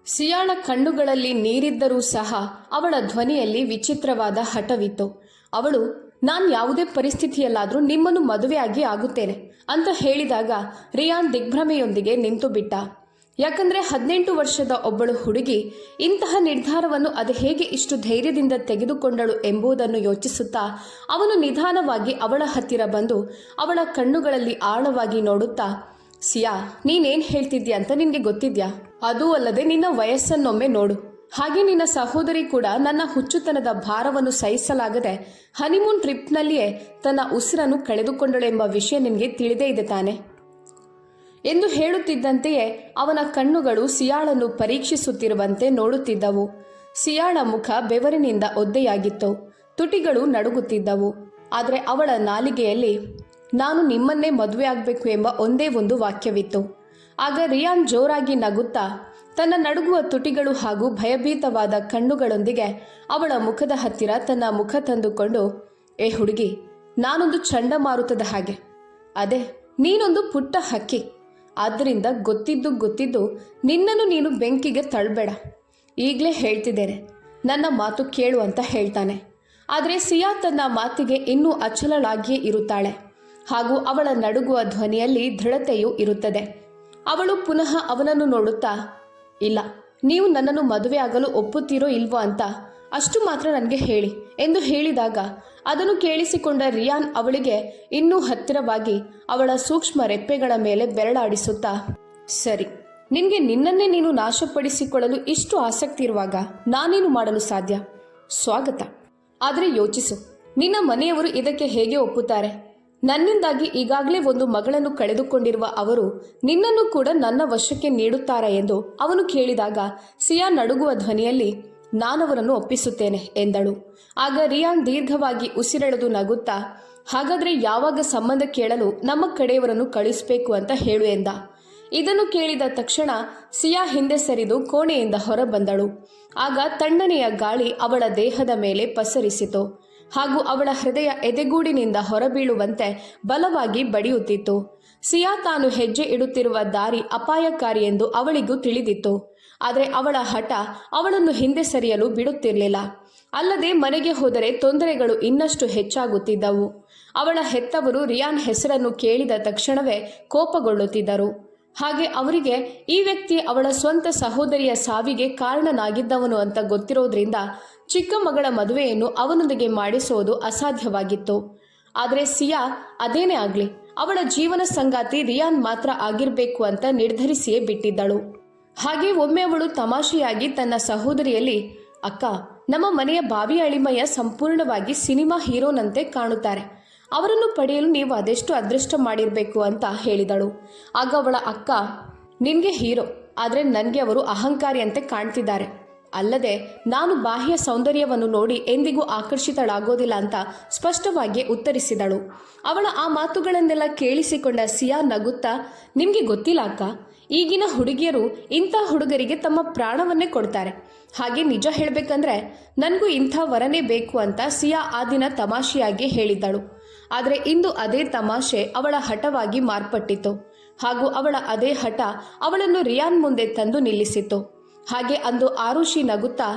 ಸಿಯಾಳ ಕಣ್ಣುಗಳಲ್ಲಿ ನೀರಿದ್ದರೂ ಸಹ ಅವಳ ಧ್ವನಿಯಲ್ಲಿ ವಿಚಿತ್ರವಾದ ಹಠವಿತ್ತು. ಅವಳು, ನಾನು ಯಾವುದೇ ಪರಿಸ್ಥಿತಿಯಲ್ಲಾದರೂ ನಿಮ್ಮನ್ನು ಮದುವೆಯಾಗಿ ಆಗುತ್ತೇನೆ ಅಂತ ಹೇಳಿದಾಗ ರಿಯಾನ್ ದಿಗ್ಭ್ರಮೆಯೊಂದಿಗೆ ನಿಂತು ಬಿಟ್ಟ. ಯಾಕಂದರೆ 18 ವರ್ಷದ ಒಬ್ಬಳು ಹುಡುಗಿ ಇಂತಹ ನಿರ್ಧಾರವನ್ನು ಅದು ಹೇಗೆ ಇಷ್ಟು ಧೈರ್ಯದಿಂದ ತೆಗೆದುಕೊಂಡಳು ಎಂಬುದನ್ನು ಯೋಚಿಸುತ್ತಾ ಅವನು ನಿಧಾನವಾಗಿ ಅವಳ ಹತ್ತಿರ ಬಂದು ಅವಳ ಕಣ್ಣುಗಳಲ್ಲಿ ಆಳವಾಗಿ ನೋಡುತ್ತಾ, ಸಿಯಾ, ನೀನೇನು ಹೇಳ್ತಿದ್ಯಾ ಅಂತ ನಿನಗೆ ಗೊತ್ತಿದ್ಯಾ? ಅದೂ ಅಲ್ಲದೆ ನಿನ್ನ ವಯಸ್ಸನ್ನೊಮ್ಮೆ ನೋಡು. ಹಾಗೆ ನಿನ್ನ ಸಹೋದರಿ ಕೂಡ ನನ್ನ ಹುಚ್ಚುತನದ ಭಾರವನ್ನು ಸಹಿಸಲಾಗದೆ ಹನಿಮೂನ್ ಟ್ರಿಪ್ನಲ್ಲಿಯೇ ತನ್ನ ಉಸಿರನ್ನು ಕಳೆದುಕೊಂಡಳೆಂಬ ವಿಷಯ ನಿನಗೆ ತಿಳಿದೇ ಇದೆ ತಾನೆ ಎಂದು ಹೇಳುತ್ತಿದ್ದಂತೆಯೇ ಅವನ ಕಣ್ಣುಗಳು ಸಿಯಾಳನ್ನು ಪರೀಕ್ಷಿಸುತ್ತಿರುವಂತೆ ನೋಡುತ್ತಿದ್ದವು. ಸಿಯಾಳ ಮುಖ ಬೆವರಿನಿಂದ ಒದ್ದೆಯಾಗಿತ್ತು. ತುಟಿಗಳು ನಡುಗುತ್ತಿದ್ದವು. ಆದರೆ ಅವಳ ನಾಲಿಗೆಯಲ್ಲಿ ನಾನು ನಿಮ್ಮನ್ನೇ ಮದುವೆ ಆಗಬೇಕು ಎಂಬ ಒಂದೇ ಒಂದು ವಾಕ್ಯವಿತ್ತು. ಆಗ ರಿಯಾನ್ ಜೋರಾಗಿ ನಗುತ್ತಾ ತನ್ನ ನಡುಗುವ ತುಟಿಗಳು ಹಾಗೂ ಭಯಭೀತವಾದ ಕಣ್ಣುಗಳೊಂದಿಗೆ ಅವಳ ಮುಖದ ಹತ್ತಿರ ತನ್ನ ಮುಖ ತಂದುಕೊಂಡು, ಏ ಹುಡುಗಿ, ನಾನೊಂದು ಚಂಡಮಾರುತದ ಹಾಗೆ. ಅದೇ, ನೀನೊಂದು ಪುಟ್ಟ ಹಕ್ಕಿ. ಆದ್ದರಿಂದ ಗೊತ್ತಿದ್ದು ನಿನ್ನನ್ನು ನೀನು ಬೆಂಕಿಗೆ ತಳ್ಳಬೇಡ. ಈಗಲೇ ಹೇಳ್ತಿದ್ದೇನೆ, ನನ್ನ ಮಾತು ಕೇಳು ಅಂತ ಹೇಳ್ತಾನೆ. ಆದರೆ ಸಿಯಾ ತನ್ನ ಮಾತಿಗೆ ಇನ್ನೂ ಅಚಲಳಾಗಿಯೇ ಇರುತ್ತಾಳೆ ಹಾಗೂ ಅವಳ ನಡುಗುವ ಧ್ವನಿಯಲ್ಲಿ ದೃಢತೆಯೂ ಇರುತ್ತದೆ. ಅವಳು ಪುನಃ ಅವನನ್ನು ನೋಡುತ್ತಾ, ಇಲ್ಲ, ನೀವು ನನ್ನನ್ನು ಮದುವೆ ಆಗಲು ಒಪ್ಪುತ್ತೀರೋ ಇಲ್ವೋ ಅಂತ ಅಷ್ಟು ಮಾತ್ರ ನನಗೆ ಹೇಳಿ ಎಂದು ಹೇಳಿದಾಗ ಅದನ್ನು ಕೇಳಿಸಿಕೊಂಡ ರಿಯಾನ್ ಅವಳಿಗೆ ಇನ್ನೂ ಹತ್ತಿರವಾಗಿ ಅವಳ ಸೂಕ್ಷ್ಮ ರೆಪ್ಪೆಗಳ ಮೇಲೆ ಬೆರಳಾಡಿಸುತ್ತಾ, ಸರಿ, ನಿನಗೆ ನಿನ್ನನ್ನೇ ನೀನು ನಾಶಪಡಿಸಿಕೊಳ್ಳಲು ಇಷ್ಟು ಆಸಕ್ತಿ ಇರುವಾಗ ನಾನೇನು ಮಾಡಲು ಸಾಧ್ಯ? ಸ್ವಾಗತ. ಆದರೆ ಯೋಚಿಸು, ನಿನ್ನ ಮನೆಯವರು ಇದಕ್ಕೆ ಹೇಗೆ ಒಪ್ಪುತ್ತಾರೆ? ನನ್ನಿಂದಾಗಿ ಈಗಾಗಲೇ ಒಂದು ಮಗಳನ್ನು ಕಳೆದುಕೊಂಡಿರುವ ಅವರು ನಿನ್ನನ್ನು ಕೂಡ ನನ್ನ ವಶಕ್ಕೆ ನೀಡುತ್ತಾರಾ ಎಂದು ಅವನು ಕೇಳಿದಾಗ ಸಿಯಾ ನಡುಗುವ ಧ್ವನಿಯಲ್ಲಿ, ನಾನವರನ್ನು ಒಪ್ಪಿಸುತ್ತೇನೆ ಎಂದಳು. ಆಗ ರಿಯಾನ್ ದೀರ್ಘವಾಗಿ ಉಸಿರೆಳೆದು ನಗುತ್ತಾ, ಹಾಗಾದರೆ ಯಾವಾಗ ಸಂಬಂಧ ಕೇಳಲು ನಮ್ಮ ಕಡೆಯವರನ್ನು ಕಳಿಸಬೇಕು ಅಂತ ಹೇಳು ಎಂದ. ಇದನ್ನು ಕೇಳಿದ ತಕ್ಷಣ ಸಿಯಾ ಹಿಂದೆ ಸರಿದು ಕೋಣೆಯಿಂದ ಹೊರಬಂದಳು. ಆಗ ತಣ್ಣನೆಯ ಗಾಳಿ ಅವಳ ದೇಹದ ಮೇಲೆ ಪಸರಿಸಿತು ಹಾಗೂ ಅವಳ ಹೃದಯ ಎದೆಗೂಡಿನಿಂದ ಹೊರಬೀಳುವಂತೆ ಬಲವಾಗಿ ಬಡಿಯುತ್ತಿತ್ತು. ಸಿಯಾ ತಾನು ಹೆಜ್ಜೆ ಇಡುತ್ತಿರುವ ದಾರಿ ಅಪಾಯಕಾರಿ ಎಂದು ಅವಳಿಗೂ ತಿಳಿದಿತ್ತು. ಆದರೆ ಅವಳ ಹಠ ಅವಳನ್ನು ಹಿಂದೆ ಸರಿಯಲು ಬಿಡುತ್ತಿರಲಿಲ್ಲ. ಅಲ್ಲದೆ ಮನೆಗೆ ಹೋದರೆ ತೊಂದರೆಗಳು ಇನ್ನಷ್ಟು ಹೆಚ್ಚಾಗುತ್ತಿದ್ದವು. ಅವಳ ಹೆತ್ತವರು ರಿಯಾನ್ ಹೆಸರನ್ನು ಕೇಳಿದ ತಕ್ಷಣವೇ ಕೋಪಗೊಳ್ಳುತ್ತಿದ್ದರು. ಹಾಗೆ ಅವರಿಗೆ ಈ ವ್ಯಕ್ತಿ ಅವಳ ಸ್ವಂತ ಸಹೋದರಿಯ ಸಾವಿಗೆ ಕಾರಣನಾಗಿದ್ದವನು ಅಂತ ಗೊತ್ತಿರೋದ್ರಿಂದ ಚಿಕ್ಕ ಮಗಳ ಮದುವೆಯನ್ನು ಅವನೊಂದಿಗೆ ಮಾಡಿಸೋದು ಅಸಾಧ್ಯವಾಗಿತ್ತು. ಆದರೆ ಸಿಯಾ ಅದೇನೇ ಆಗಲಿ ಅವಳ ಜೀವನ ಸಂಗಾತಿ ರಿಯಾನ್ ಮಾತ್ರ ಆಗಿರಬೇಕು ಅಂತ ನಿರ್ಧರಿಸಿಯೇ ಬಿಟ್ಟಿದ್ದಳು. ಹಾಗೆ ಒಮ್ಮೆ ಅವಳು ತಮಾಷೆಯಾಗಿ ತನ್ನ ಸಹೋದರಿಯಲ್ಲಿ, ಅಕ್ಕ, ನಮ್ಮ ಮನೆಯ ಬಾವಿ ಅಳಿಮಯ್ಯ ಸಂಪೂರ್ಣವಾಗಿ ಸಿನಿಮಾ ಹೀರೋನಂತೆ ಕಾಣುತ್ತಾರೆ. ಅವರನ್ನು ಪಡೆಯಲು ನೀವು ಅದೆಷ್ಟು ಅದೃಷ್ಟ ಮಾಡಿರಬೇಕು ಅಂತ ಹೇಳಿದಳು. ಆಗ ಅವಳ ಅಕ್ಕ, ನಿನಗೆ ಹೀರೋ, ಆದರೆ ನನಗೆ ಅವರು ಅಹಂಕಾರಿಯಂತೆ ಕಾಣ್ತಿದ್ದಾರೆ. ಅಲ್ಲದೆ ನಾನು ಬಾಹ್ಯ ಸೌಂದರ್ಯವನ್ನು ನೋಡಿ ಎಂದಿಗೂ ಆಕರ್ಷಿತಳಾಗೋದಿಲ್ಲ ಅಂತ ಸ್ಪಷ್ಟವಾಗಿ ಉತ್ತರಿಸಿದಳು. ಅವಳ ಆ ಮಾತುಗಳನ್ನೆಲ್ಲ ಕೇಳಿಸಿಕೊಂಡ ಸಿಯಾ ನಗುತ್ತಾ, ನಿಮಗೆ ಗೊತ್ತಿಲ್ಲ ಅಕ್ಕ, ಈಗಿನ ಹುಡುಗಿಯರು ಇಂಥ ಹುಡುಗರಿಗೆ ತಮ್ಮ ಪ್ರಾಣವನ್ನೇ ಕೊಡ್ತಾರೆ. ಹಾಗೆ ನಿಜ ಹೇಳಬೇಕಂದ್ರೆ ನನಗೂ ಇಂಥ ವರನೇ ಬೇಕು ಅಂತ ಸಿಯಾ ಆ ದಿನ ತಮಾಷೆಯಾಗಿ ಹೇಳಿದ್ದಳು. ಆದರೆ ಇಂದು ಅದೇ ತಮಾಷೆ ಅವಳ ಹಠವಾಗಿ ಮಾರ್ಪಟ್ಟಿತು ಹಾಗೂ ಅವಳ ಅದೇ ಹಠ ಅವಳನ್ನು ರಿಯಾನ್ ಮುಂದೆ ತಂದು ನಿಲ್ಲಿಸಿತು. ಹಾಗೆ ಅಂದು ಆರುಷಿ ನಗುತ್ತಾ,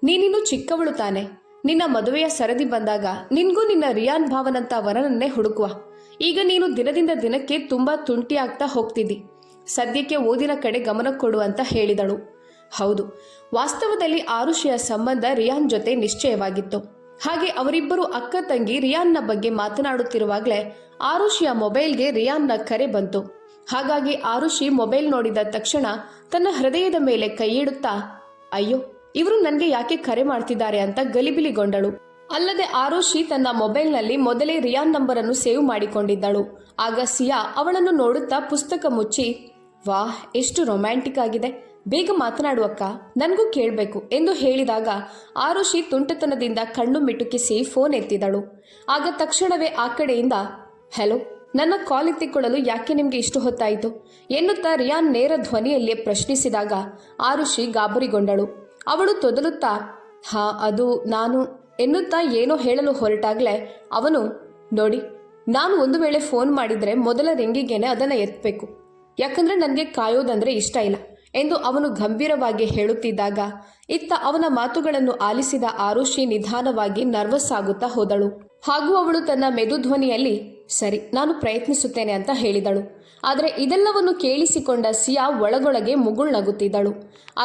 ನೀನಿನ್ನು ಚಿಕ್ಕವಳು ತಾನೆ, ನಿನ್ನ ಮದುವೆಯ ಸರದಿ ಬಂದಾಗ ನಿನ್ಗೂ ನಿನ್ನ ರಿಯಾನ್ ಭಾವನಂತ ವರನನ್ನೇ ಹುಡುಕುವ. ಈಗ ನೀನು ದಿನದಿಂದ ದಿನಕ್ಕೆ ತುಂಬ ತುಂಟಿ ಆಗ್ತಾ ಹೋಗ್ತಿದ್ದಿ. ಸದ್ಯಕ್ಕೆ ಓದಿನ ಕಡೆ ಗಮನ ಕೊಡು ಅಂತ ಹೇಳಿದಳು. ಹೌದು, ವಾಸ್ತವದಲ್ಲಿ ಆರುಷಿಯ ಸಂಬಂಧ ರಿಯಾನ್ ಜೊತೆ ನಿಶ್ಚಯವಾಗಿತ್ತು. ಹಾಗೆ ಅವರಿಬ್ಬರು ಅಕ್ಕ ತಂಗಿ ರಿಯಾನ್ನ ಬಗ್ಗೆ ಮಾತನಾಡುತ್ತಿರುವಾಗಲೇ ಆರುಷಿಯ ಮೊಬೈಲ್ಗೆ ರಿಯಾನ್ನ ಕರೆ ಬಂತು. ಹಾಗಾಗಿ ಆರುಷಿ ಮೊಬೈಲ್ ನೋಡಿದ ತಕ್ಷಣ ತನ್ನ ಹೃದಯದ ಮೇಲೆ ಕೈಯಿಡುತ್ತಾ, ಅಯ್ಯೋ, ಇವರು ನನಗೆ ಯಾಕೆ ಕರೆ ಮಾಡ್ತಿದ್ದಾರೆ ಅಂತ ಗಲಿಬಿಲಿಗೊಂಡಳು. ಅಲ್ಲದೆ ಆರುಷಿ ತನ್ನ ಮೊಬೈಲ್ನಲ್ಲಿ ಮೊದಲೇ ರಿಯಾನ್ ನಂಬರನ್ನು ಸೇವ್ ಮಾಡಿಕೊಂಡಿದ್ದಳು. ಆಗ ಸಿಯಾ ಅವಳನ್ನು ನೋಡುತ್ತಾ ಪುಸ್ತಕ ಮುಚ್ಚಿ, ವಾಹ್, ಎಷ್ಟು ರೊಮ್ಯಾಂಟಿಕ್ ಆಗಿದೆ, ಬೇಗ ಮಾತನಾಡುವಕ್ಕ, ನನಗೂ ಕೇಳಬೇಕು ಎಂದು ಹೇಳಿದಾಗ ಆರುಷಿ ತುಂಟತನದಿಂದ ಕಣ್ಣು ಮಿಟುಕಿಸಿ ಫೋನ್ ಎತ್ತಿದಳು. ಆಗ ತಕ್ಷಣವೇ ಆ ಕಡೆಯಿಂದ, ಹಲೋ, ನನ್ನ ಕಾಲ್ ಎತ್ತಿಕೊಳ್ಳಲು ಯಾಕೆ ನಿಮಗೆ ಇಷ್ಟು ಹೊತ್ತಾಯಿತು ಎನ್ನುತ್ತಾ ರಿಯಾನ್ ನೇರ ಧ್ವನಿಯಲ್ಲೇ ಪ್ರಶ್ನಿಸಿದಾಗ ಆರುಷಿ ಗಾಬರಿಗೊಂಡಳು. ಅವಳು ತೊದಲುತ್ತಾ, ಅದು ನಾನು ಎನ್ನುತ್ತಾ ಏನೋ ಹೇಳಲು ಹೊರಟಾಗಲೇ ಅವನು, ನೋಡಿ, ನಾನು ಒಂದು ವೇಳೆ ಫೋನ್ ಮಾಡಿದರೆ ಮೊದಲ ರಿಂಗಿಗೇನೆ ಅದನ್ನು ಎತ್ತಬೇಕು. ಯಾಕಂದರೆ ನನಗೆ ಕಾಯೋದಂದರೆ ಇಷ್ಟ ಇಲ್ಲ ಎಂದು ಅವನು ಗಂಭೀರವಾಗಿ ಹೇಳುತ್ತಿದ್ದಾಗ ಇತ್ತ ಅವನ ಮಾತುಗಳನ್ನು ಆಲಿಸಿದ ಆರುಷಿ ನಿಧಾನವಾಗಿ ನರ್ವಸ್ ಆಗುತ್ತಾ ಹೋದಳು. ಹಾಗೂ ಅವಳು ತನ್ನ ಮೆದುಧ್ವನಿಯಲ್ಲಿ ಸರಿ, ನಾನು ಪ್ರಯತ್ನಿಸುತ್ತೇನೆ ಅಂತ ಹೇಳಿದಳು. ಆದರೆ ಇದೆಲ್ಲವನ್ನು ಕೇಳಿಸಿಕೊಂಡ ಸಿಯಾ ಒಳಗೊಳಗೆ ಮುಗುಳ್ನಗುತ್ತಿದ್ದಳು.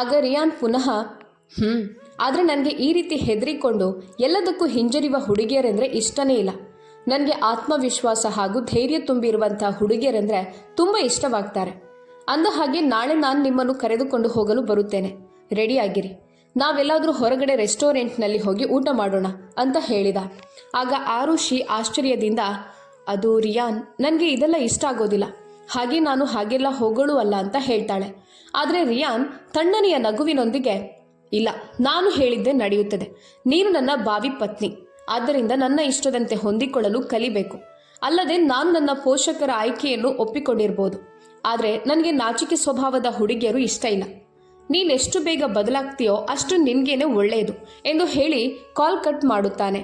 ಆಗ ರಿಯಾನ್ ಪುನಃ ಆದರೆ ನನಗೆ ಈ ರೀತಿ ಹೆದರಿಕೊಂಡು ಎಲ್ಲದಕ್ಕೂ ಹಿಂಜರಿಯುವ ಹುಡುಗಿಯರೆಂದರೆ ಇಷ್ಟನೇ ಇಲ್ಲ. ನನಗೆ ಆತ್ಮವಿಶ್ವಾಸ ಹಾಗೂ ಧೈರ್ಯ ತುಂಬಿರುವಂಥ ಹುಡುಗಿಯರೆಂದರೆ ತುಂಬ ಇಷ್ಟವಾಗ್ತಾರೆ. ಅಂದ ಹಾಗೆ ನಾಳೆ ನಾನು ನಿಮ್ಮನ್ನು ಕರೆದುಕೊಂಡು ಹೋಗಲು ಬರುತ್ತೇನೆ. ರೆಡಿಯಾಗಿರಿ, ನಾವೆಲ್ಲಾದರೂ ಹೊರಗಡೆ ರೆಸ್ಟೋರೆಂಟ್ನಲ್ಲಿ ಹೋಗಿ ಊಟ ಮಾಡೋಣ ಅಂತ ಹೇಳಿದ. ಆಗ ಆರುಷಿ ಆಶ್ಚರ್ಯದಿಂದ ಅದು ರಿಯಾನ್, ನನಗೆ ಇದೆಲ್ಲ ಇಷ್ಟ ಆಗೋದಿಲ್ಲ, ಹಾಗೆ ನಾನು ಹಾಗೆಲ್ಲ ಹೋಗೋಳು ಅಲ್ಲ ಅಂತ ಹೇಳ್ತಾಳೆ. ಆದರೆ ರಿಯಾನ್ ತಣ್ಣನೆಯ ನಗುವಿನೊಂದಿಗೆ ಇಲ್ಲ, ನಾನು ಹೇಳಿದ್ದೆ ನಡೆಯುತ್ತದೆ. ನೀನು ನನ್ನ ಭಾವಿ ಪತ್ನಿ, ಆದ್ದರಿಂದ ನನ್ನ ಇಷ್ಟದಂತೆ ಹೊಂದಿಕೊಳ್ಳಲು ಕಲಿಬೇಕು. ಅಲ್ಲದೆ ನಾನು ನನ್ನ ಪೋಷಕರ ಆಯ್ಕೆಯನ್ನು ಒಪ್ಪಿಕೊಂಡಿರ್ಬೋದು, ಆದರೆ ನನಗೆ ನಾಚಿಕೆ ಸ್ವಭಾವದ ಹುಡುಗಿಯರು ಇಷ್ಟ ಇಲ್ಲ. ನೀನೆಷ್ಟು ಬೇಗ ಬದಲಾಗ್ತೀಯೋ ಅಷ್ಟು ನಿನ್ಗೇನೆ ಒಳ್ಳೆಯದು ಎಂದು ಹೇಳಿ ಕಾಲ್ ಕಟ್ ಮಾಡುತ್ತಾನೆ.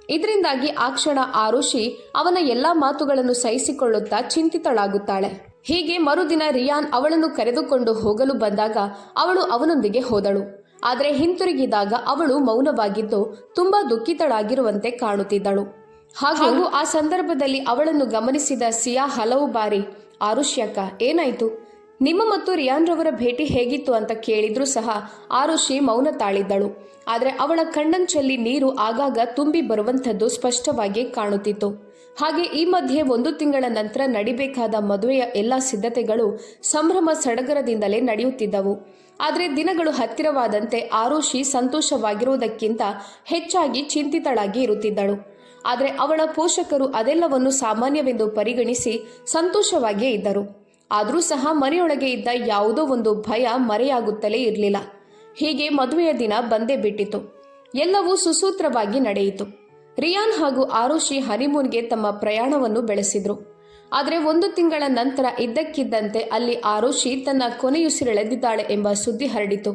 ಇದರಿಂದಾಗಿ ಆ ಕ್ಷಣ ಆರುಷಿ ಅವನ ಎಲ್ಲಾ ಮಾತುಗಳನ್ನು ಸಹಿಸಿಕೊಳ್ಳುತ್ತಾ ಚಿಂತಿತಳಾಗುತ್ತಾಳೆ. ಹೀಗೆ ಮರುದಿನ ರಿಯಾನ್ ಅವಳನ್ನು ಕರೆದುಕೊಂಡು ಹೋಗಲು ಬಂದಾಗ ಅವಳು ಅವನೊಂದಿಗೆ ಹೋದಳು. ಆದರೆ ಹಿಂತಿರುಗಿದಾಗ ಅವಳು ಮೌನವಾಗಿದ್ದು ತುಂಬಾ ದುಃಖಿತಳಾಗಿರುವಂತೆ ಕಾಣುತ್ತಿದ್ದಳು. ಹಾಗೂ ಆ ಸಂದರ್ಭದಲ್ಲಿ ಅವಳನ್ನು ಗಮನಿಸಿದ ಸಿಯಾ ಹಲವು ಬಾರಿ ಆರುಷ್ಯಕ್ಕ ಏನಾಯ್ತು, ನಿಮ್ಮ ಮತ್ತು ರಿಯಾನ್ ರವರ ಭೇಟಿ ಹೇಗಿತ್ತು ಅಂತ ಕೇಳಿದ್ರೂ ಸಹ ಆರುಷಿ ಮೌನ ತಾಳಿದ್ದಳು. ಆದರೆ ಅವಳ ಕಣ್ಣಂಚಲ್ಲಿ ನೀರು ಆಗಾಗ ತುಂಬಿ ಬರುವಂಥದ್ದು ಸ್ಪಷ್ಟವಾಗಿ ಕಾಣುತ್ತಿತ್ತು. ಹಾಗೆ ಈ ಮಧ್ಯೆ 1 ತಿಂಗಳ ನಂತರ ನಡಿಬೇಕಾದ ಮದುವೆಯ ಎಲ್ಲ ಸಿದ್ಧತೆಗಳು ಸಂಭ್ರಮ ಸಡಗರದಿಂದಲೇ ನಡೆಯುತ್ತಿದ್ದವು. ಆದರೆ ದಿನಗಳು ಹತ್ತಿರವಾದಂತೆ ಆರುಷಿ ಸಂತೋಷವಾಗಿರುವುದಕ್ಕಿಂತ ಹೆಚ್ಚಾಗಿ ಚಿಂತಿತಳಾಗಿ ಇರುತ್ತಿದ್ದಳು. ಆದರೆ ಅವಳ ಪೋಷಕರು ಅದೆಲ್ಲವನ್ನು ಸಾಮಾನ್ಯವೆಂದು ಪರಿಗಣಿಸಿ ಸಂತೋಷವಾಗಿಯೇ ಇದ್ದರು. ಆದರೂ ಸಹ ಮನೆಯೊಳಗೆ ಇದ್ದ ಯಾವುದೋ ಒಂದು ಭಯ ಮರೆಯಾಗುತ್ತಲೇ ಇರಲಿಲ್ಲ. ಹೀಗೆ ಮದುವೆಯ ದಿನ ಬಂದೇ ಬಿಟ್ಟಿತು. ಎಲ್ಲವೂ ಸುಸೂತ್ರವಾಗಿ ನಡೆಯಿತು. ರಿಯಾನ್ ಹಾಗೂ ಆರುಷಿ ಹನಿಮೂನ್ಗೆ ತಮ್ಮ ಪ್ರಯಾಣವನ್ನು ಬೆಳೆಸಿದ್ರು. ಆದರೆ 1 ತಿಂಗಳ ನಂತರ ಇದ್ದಕ್ಕಿದ್ದಂತೆ ಅಲ್ಲಿ ಆರುಷಿ ತನ್ನ ಕೊನೆಯುಸಿರೆಳೆದಿದ್ದಾಳೆ ಎಂಬ ಸುದ್ದಿ ಹರಡಿತು.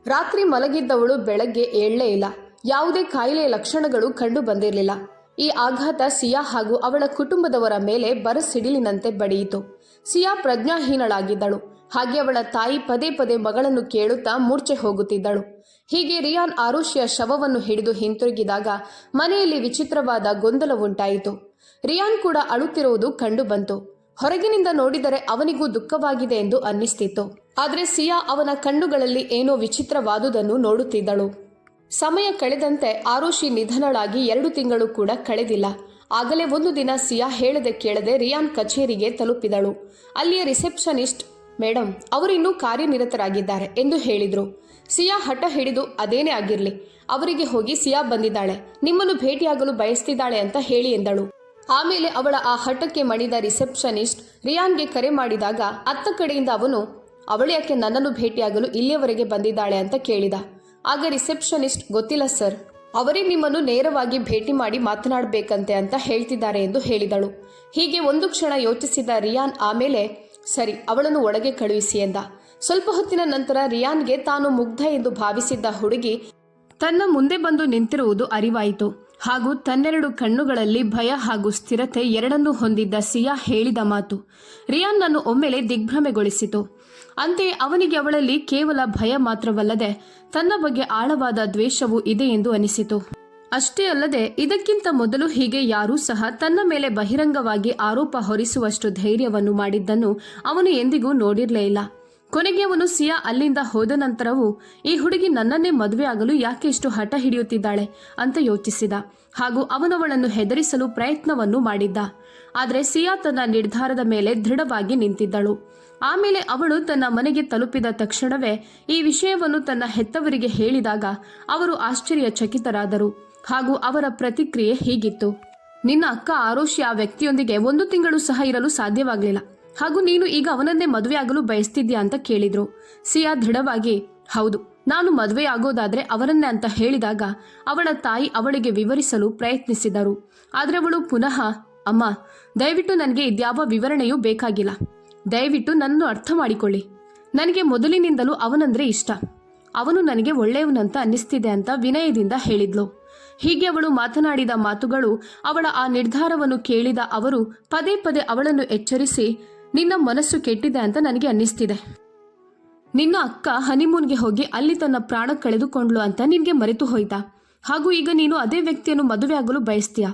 ರಾತ್ರಿ ಮಲಗಿದ್ದವಳು ಬೆಳಗ್ಗೆ ಏಳಲೇ ಇಲ್ಲ. ಯಾವುದೇ ಕಾಯಿಲೆಯ ಲಕ್ಷಣಗಳು ಕಂಡು ಬಂದಿರಲಿಲ್ಲ. ಈ ಆಘಾತ ಸಿಯಾ ಹಾಗೂ ಅವಳ ಕುಟುಂಬದವರ ಮೇಲೆ ಬರಸಿಡಿಲಿನಂತೆ ಬಡಿಯಿತು. ಸಿಯಾ ಪ್ರಜ್ಞಾಹೀನಳಾಗಿದ್ದಳು. ಹಾಗೆ ಅವಳ ತಾಯಿ ಪದೇ ಪದೇ ಮಗಳನ್ನು ಕೇಳುತ್ತಾ ಮೂರ್ಛೆ ಹೋಗುತ್ತಿದ್ದಳು. ಹೀಗೆ ರಿಯಾನ್ ಆರುಷಿಯ ಶವವನ್ನು ಹಿಡಿದು ಹಿಂತಿರುಗಿದಾಗ ಮನೆಯಲ್ಲಿ ವಿಚಿತ್ರವಾದ ಗೊಂದಲ ಉಂಟಾಯಿತು. ರಿಯಾನ್ ಕೂಡ ಅಳುತ್ತಿರುವುದು ಕಂಡು ಬಂತು. ಹೊರಗಿನಿಂದ ನೋಡಿದರೆ ಅವನಿಗೂ ದುಃಖವಾಗಿದೆ ಎಂದು ಅನ್ನಿಸ್ತಿತ್ತು. ಆದರೆ ಸಿಯಾ ಅವನ ಕಣ್ಣುಗಳಲ್ಲಿ ಏನೋ ವಿಚಿತ್ರವಾದುದನ್ನು ನೋಡುತ್ತಿದ್ದಳು. ಸಮಯ ಕಳೆದಂತೆ ಆರುಷಿ ನಿಧನಳಾಗಿ 2 ತಿಂಗಳು ಕೂಡ ಕಳೆದಿಲ್ಲ. ಆಗಲೇ ಒಂದು ದಿನ ಸಿಯಾ ಹೇಳದೆ ಕೇಳದೆ ರಿಯಾನ್ ಕಚೇರಿಗೆ ತಲುಪಿದಳು. ಅಲ್ಲಿಯ ರಿಸೆಪ್ಷನಿಸ್ಟ್ ಮೇಡಮ್ ಅವರಿನ್ನೂ ಕಾರ್ಯನಿರತರಾಗಿದ್ದಾರೆ ಎಂದು ಹೇಳಿದ್ರು. ಸಿಯಾ ಹಠ ಹಿಡಿದು ಅದೇನೇ ಆಗಿರಲಿ, ಅವರಿಗೆ ಹೋಗಿ ಸಿಯಾ ಬಂದಿದ್ದಾಳೆ, ನಿಮ್ಮನ್ನು ಭೇಟಿಯಾಗಲು ಬಯಸ್ತಿದ್ದಾಳೆ ಅಂತ ಹೇಳಿ ಎಂದಳು. ಆಮೇಲೆ ಅವಳ ಆ ಹಠಕ್ಕೆ ಮಣಿದ ರಿಸೆಪ್ಷನಿಸ್ಟ್ ರಿಯಾನ್ಗೆ ಕರೆ ಮಾಡಿದಾಗ ಅತ್ತ ಕಡೆಯಿಂದ ಅವನು ಅವಳು ಯಾಕೆ ನನ್ನನ್ನು ಭೇಟಿಯಾಗಲು ಇಲ್ಲಿಯವರೆಗೆ ಬಂದಿದ್ದಾಳೆ ಅಂತ ಕೇಳಿದ. ಆಗ ರಿಸೆಪ್ಷನಿಸ್ಟ್ ಗೊತ್ತಿಲ್ಲ ಸರ್, ಅವರೇ ನಿಮ್ಮನ್ನು ನೇರವಾಗಿ ಭೇಟಿ ಮಾಡಿ ಮಾತನಾಡಬೇಕಂತೆ ಅಂತ ಹೇಳ್ತಿದ್ದಾರೆ ಎಂದು ಹೇಳಿದಳು. ಹೀಗೆ ಒಂದು ಕ್ಷಣ ಯೋಚಿಸಿದ ರಿಯಾನ್ ಆಮೇಲೆ ಸರಿ ಅವಳನ್ನು ಒಳಗೆ ಕಳುಹಿಸಿ ಎಂದ. ಸ್ವಲ್ಪ ಹೊತ್ತಿನ ನಂತರ ರಿಯಾನ್ಗೆ ತಾನು ಮುಗ್ಧ ಎಂದು ಭಾವಿಸಿದ್ದ ಹುಡುಗಿ ತನ್ನ ಮುಂದೆ ಬಂದು ನಿಂತಿರುವುದು ಅರಿವಾಯಿತು. ಹಾಗೂ ತನ್ನೆರಡು ಕಣ್ಣುಗಳಲ್ಲಿ ಭಯ ಹಾಗೂ ಸ್ಥಿರತೆ ಎರಡನ್ನೂ ಹೊಂದಿದ್ದ ಸಿಯಾ ಹೇಳಿದ ಮಾತು ರಿಯಾನ್ನನ್ನು ಒಮ್ಮೆಲೆ ದಿಗ್ಭ್ರಮೆಗೊಳಿಸಿತು. ಅಂತೆಯೇ ಅವನಿಗೆ ಅವಳಲ್ಲಿ ಕೇವಲ ಭಯ ಮಾತ್ರವಲ್ಲದೆ ತನ್ನ ಬಗ್ಗೆ ಆಳವಾದ ದ್ವೇಷವೂ ಇದೆ ಎಂದು ಅನಿಸಿತು. ಅಷ್ಟೇ ಅಲ್ಲದೆ ಇದಕ್ಕಿಂತ ಮೊದಲು ಹೀಗೆ ಯಾರೂ ಸಹ ತನ್ನ ಮೇಲೆ ಬಹಿರಂಗವಾಗಿ ಆರೋಪ ಹೊರಿಸುವಷ್ಟು ಧೈರ್ಯವನ್ನು ಮಾಡಿದ್ದನ್ನು ಅವನು ಎಂದಿಗೂ ನೋಡಿರಲೇ ಇಲ್ಲ. ಕೊನೆಗೆ ಅವನು ಸಿಯಾ ಅಲ್ಲಿಂದ ಹೋದ ನಂತರವೂ ಈ ಹುಡುಗಿ ನನ್ನನ್ನೇ ಮದುವೆ ಆಗಲು ಯಾಕೆ ಇಷ್ಟು ಹಠ ಹಿಡಿಯುತ್ತಿದ್ದಾಳೆ ಅಂತ ಯೋಚಿಸಿದ. ಹಾಗೂ ಅವನವಳನ್ನು ಹೆದರಿಸಲು ಪ್ರಯತ್ನವನ್ನು ಮಾಡಿದ್ದ. ಆದರೆ ಸಿಯಾ ತನ್ನ ನಿರ್ಧಾರದ ಮೇಲೆ ದೃಢವಾಗಿ ನಿಂತಿದ್ದಳು. ಆಮೇಲೆ ಅವಳು ತನ್ನ ಮನೆಗೆ ತಲುಪಿದ ತಕ್ಷಣವೇ ಈ ವಿಷಯವನ್ನು ತನ್ನ ಹೆತ್ತವರಿಗೆ ಹೇಳಿದಾಗ ಅವರು ಆಶ್ಚರ್ಯಚಕಿತರಾದರು. ಹಾಗೂ ಅವರ ಪ್ರತಿಕ್ರಿಯೆ ಹೀಗಿತ್ತು: ನಿನ್ನ ಅಕ್ಕ ಆರುಷಿ ಆ ವ್ಯಕ್ತಿಯೊಂದಿಗೆ 1 ತಿಂಗಳು ಸಹ ಇರಲು ಸಾಧ್ಯವಾಗಲಿಲ್ಲ, ಹಾಗೂ ನೀನು ಈಗ ಅವನನ್ನೇ ಮದುವೆ ಆಗಲು ಬಯಸ್ತಿದ್ಯಾ ಅಂತ ಕೇಳಿದ್ರು. ಸಿಯಾ ದೃಢವಾಗಿ ಹೌದು, ನಾನು ಮದುವೆ ಆಗೋದಾದ್ರೆ ಅವರನ್ನೇ ಅಂತ ಹೇಳಿದಾಗ ಅವಳ ತಾಯಿ ಅವಳಿಗೆ ವಿವರಿಸಲು ಪ್ರಯತ್ನಿಸಿದರು. ಆದರೆ ಅವಳು ಪುನಃ ಅಮ್ಮ, ದಯವಿಟ್ಟು ನನಗೆ ಇದ್ಯಾವ ವಿವರಣೆಯೂ ಬೇಕಾಗಿಲ್ಲ, ದಯವಿಟ್ಟು ನನ್ನನ್ನು ಅರ್ಥ ಮಾಡಿಕೊಳ್ಳಿ. ನನಗೆ ಮೊದಲಿನಿಂದಲೂ ಅವನಂದ್ರೆ ಇಷ್ಟ, ಅವನು ನನಗೆ ಒಳ್ಳೆಯವನಂತ ಅನ್ನಿಸ್ತಿದೆ ಅಂತ ವಿನಯದಿಂದ ಹೇಳಿದ್ಲು. ಹೀಗೆ ಅವಳು ಮಾತನಾಡಿದ ಮಾತುಗಳು ಅವಳ ಆ ನಿರ್ಧಾರವನ್ನು ಕೇಳಿದ ಅವರು ಪದೇ ಪದೇ ಅವಳನ್ನು ಎಚ್ಚರಿಸಿ, ನಿನ್ನ ಮನಸ್ಸು ಕೆಟ್ಟಿದೆ ಅಂತ ನನಗೆ ಅನ್ನಿಸ್ತಿದೆ, ನಿನ್ನ ಅಕ್ಕ ಹನಿಮೂನ್ಗೆ ಹೋಗಿ ಅಲ್ಲಿ ತನ್ನ ಪ್ರಾಣ ಕಳೆದುಕೊಂಡ್ಲು ಅಂತ ನಿನ್ಗೆ ಮರೆತು ಹೋಯ್ತಾ? ಹಾಗೂ ಈಗ ನೀನು ಅದೇ ವ್ಯಕ್ತಿಯನ್ನು ಮದುವೆ ಆಗಲು ಬಯಸ್ತೀಯ.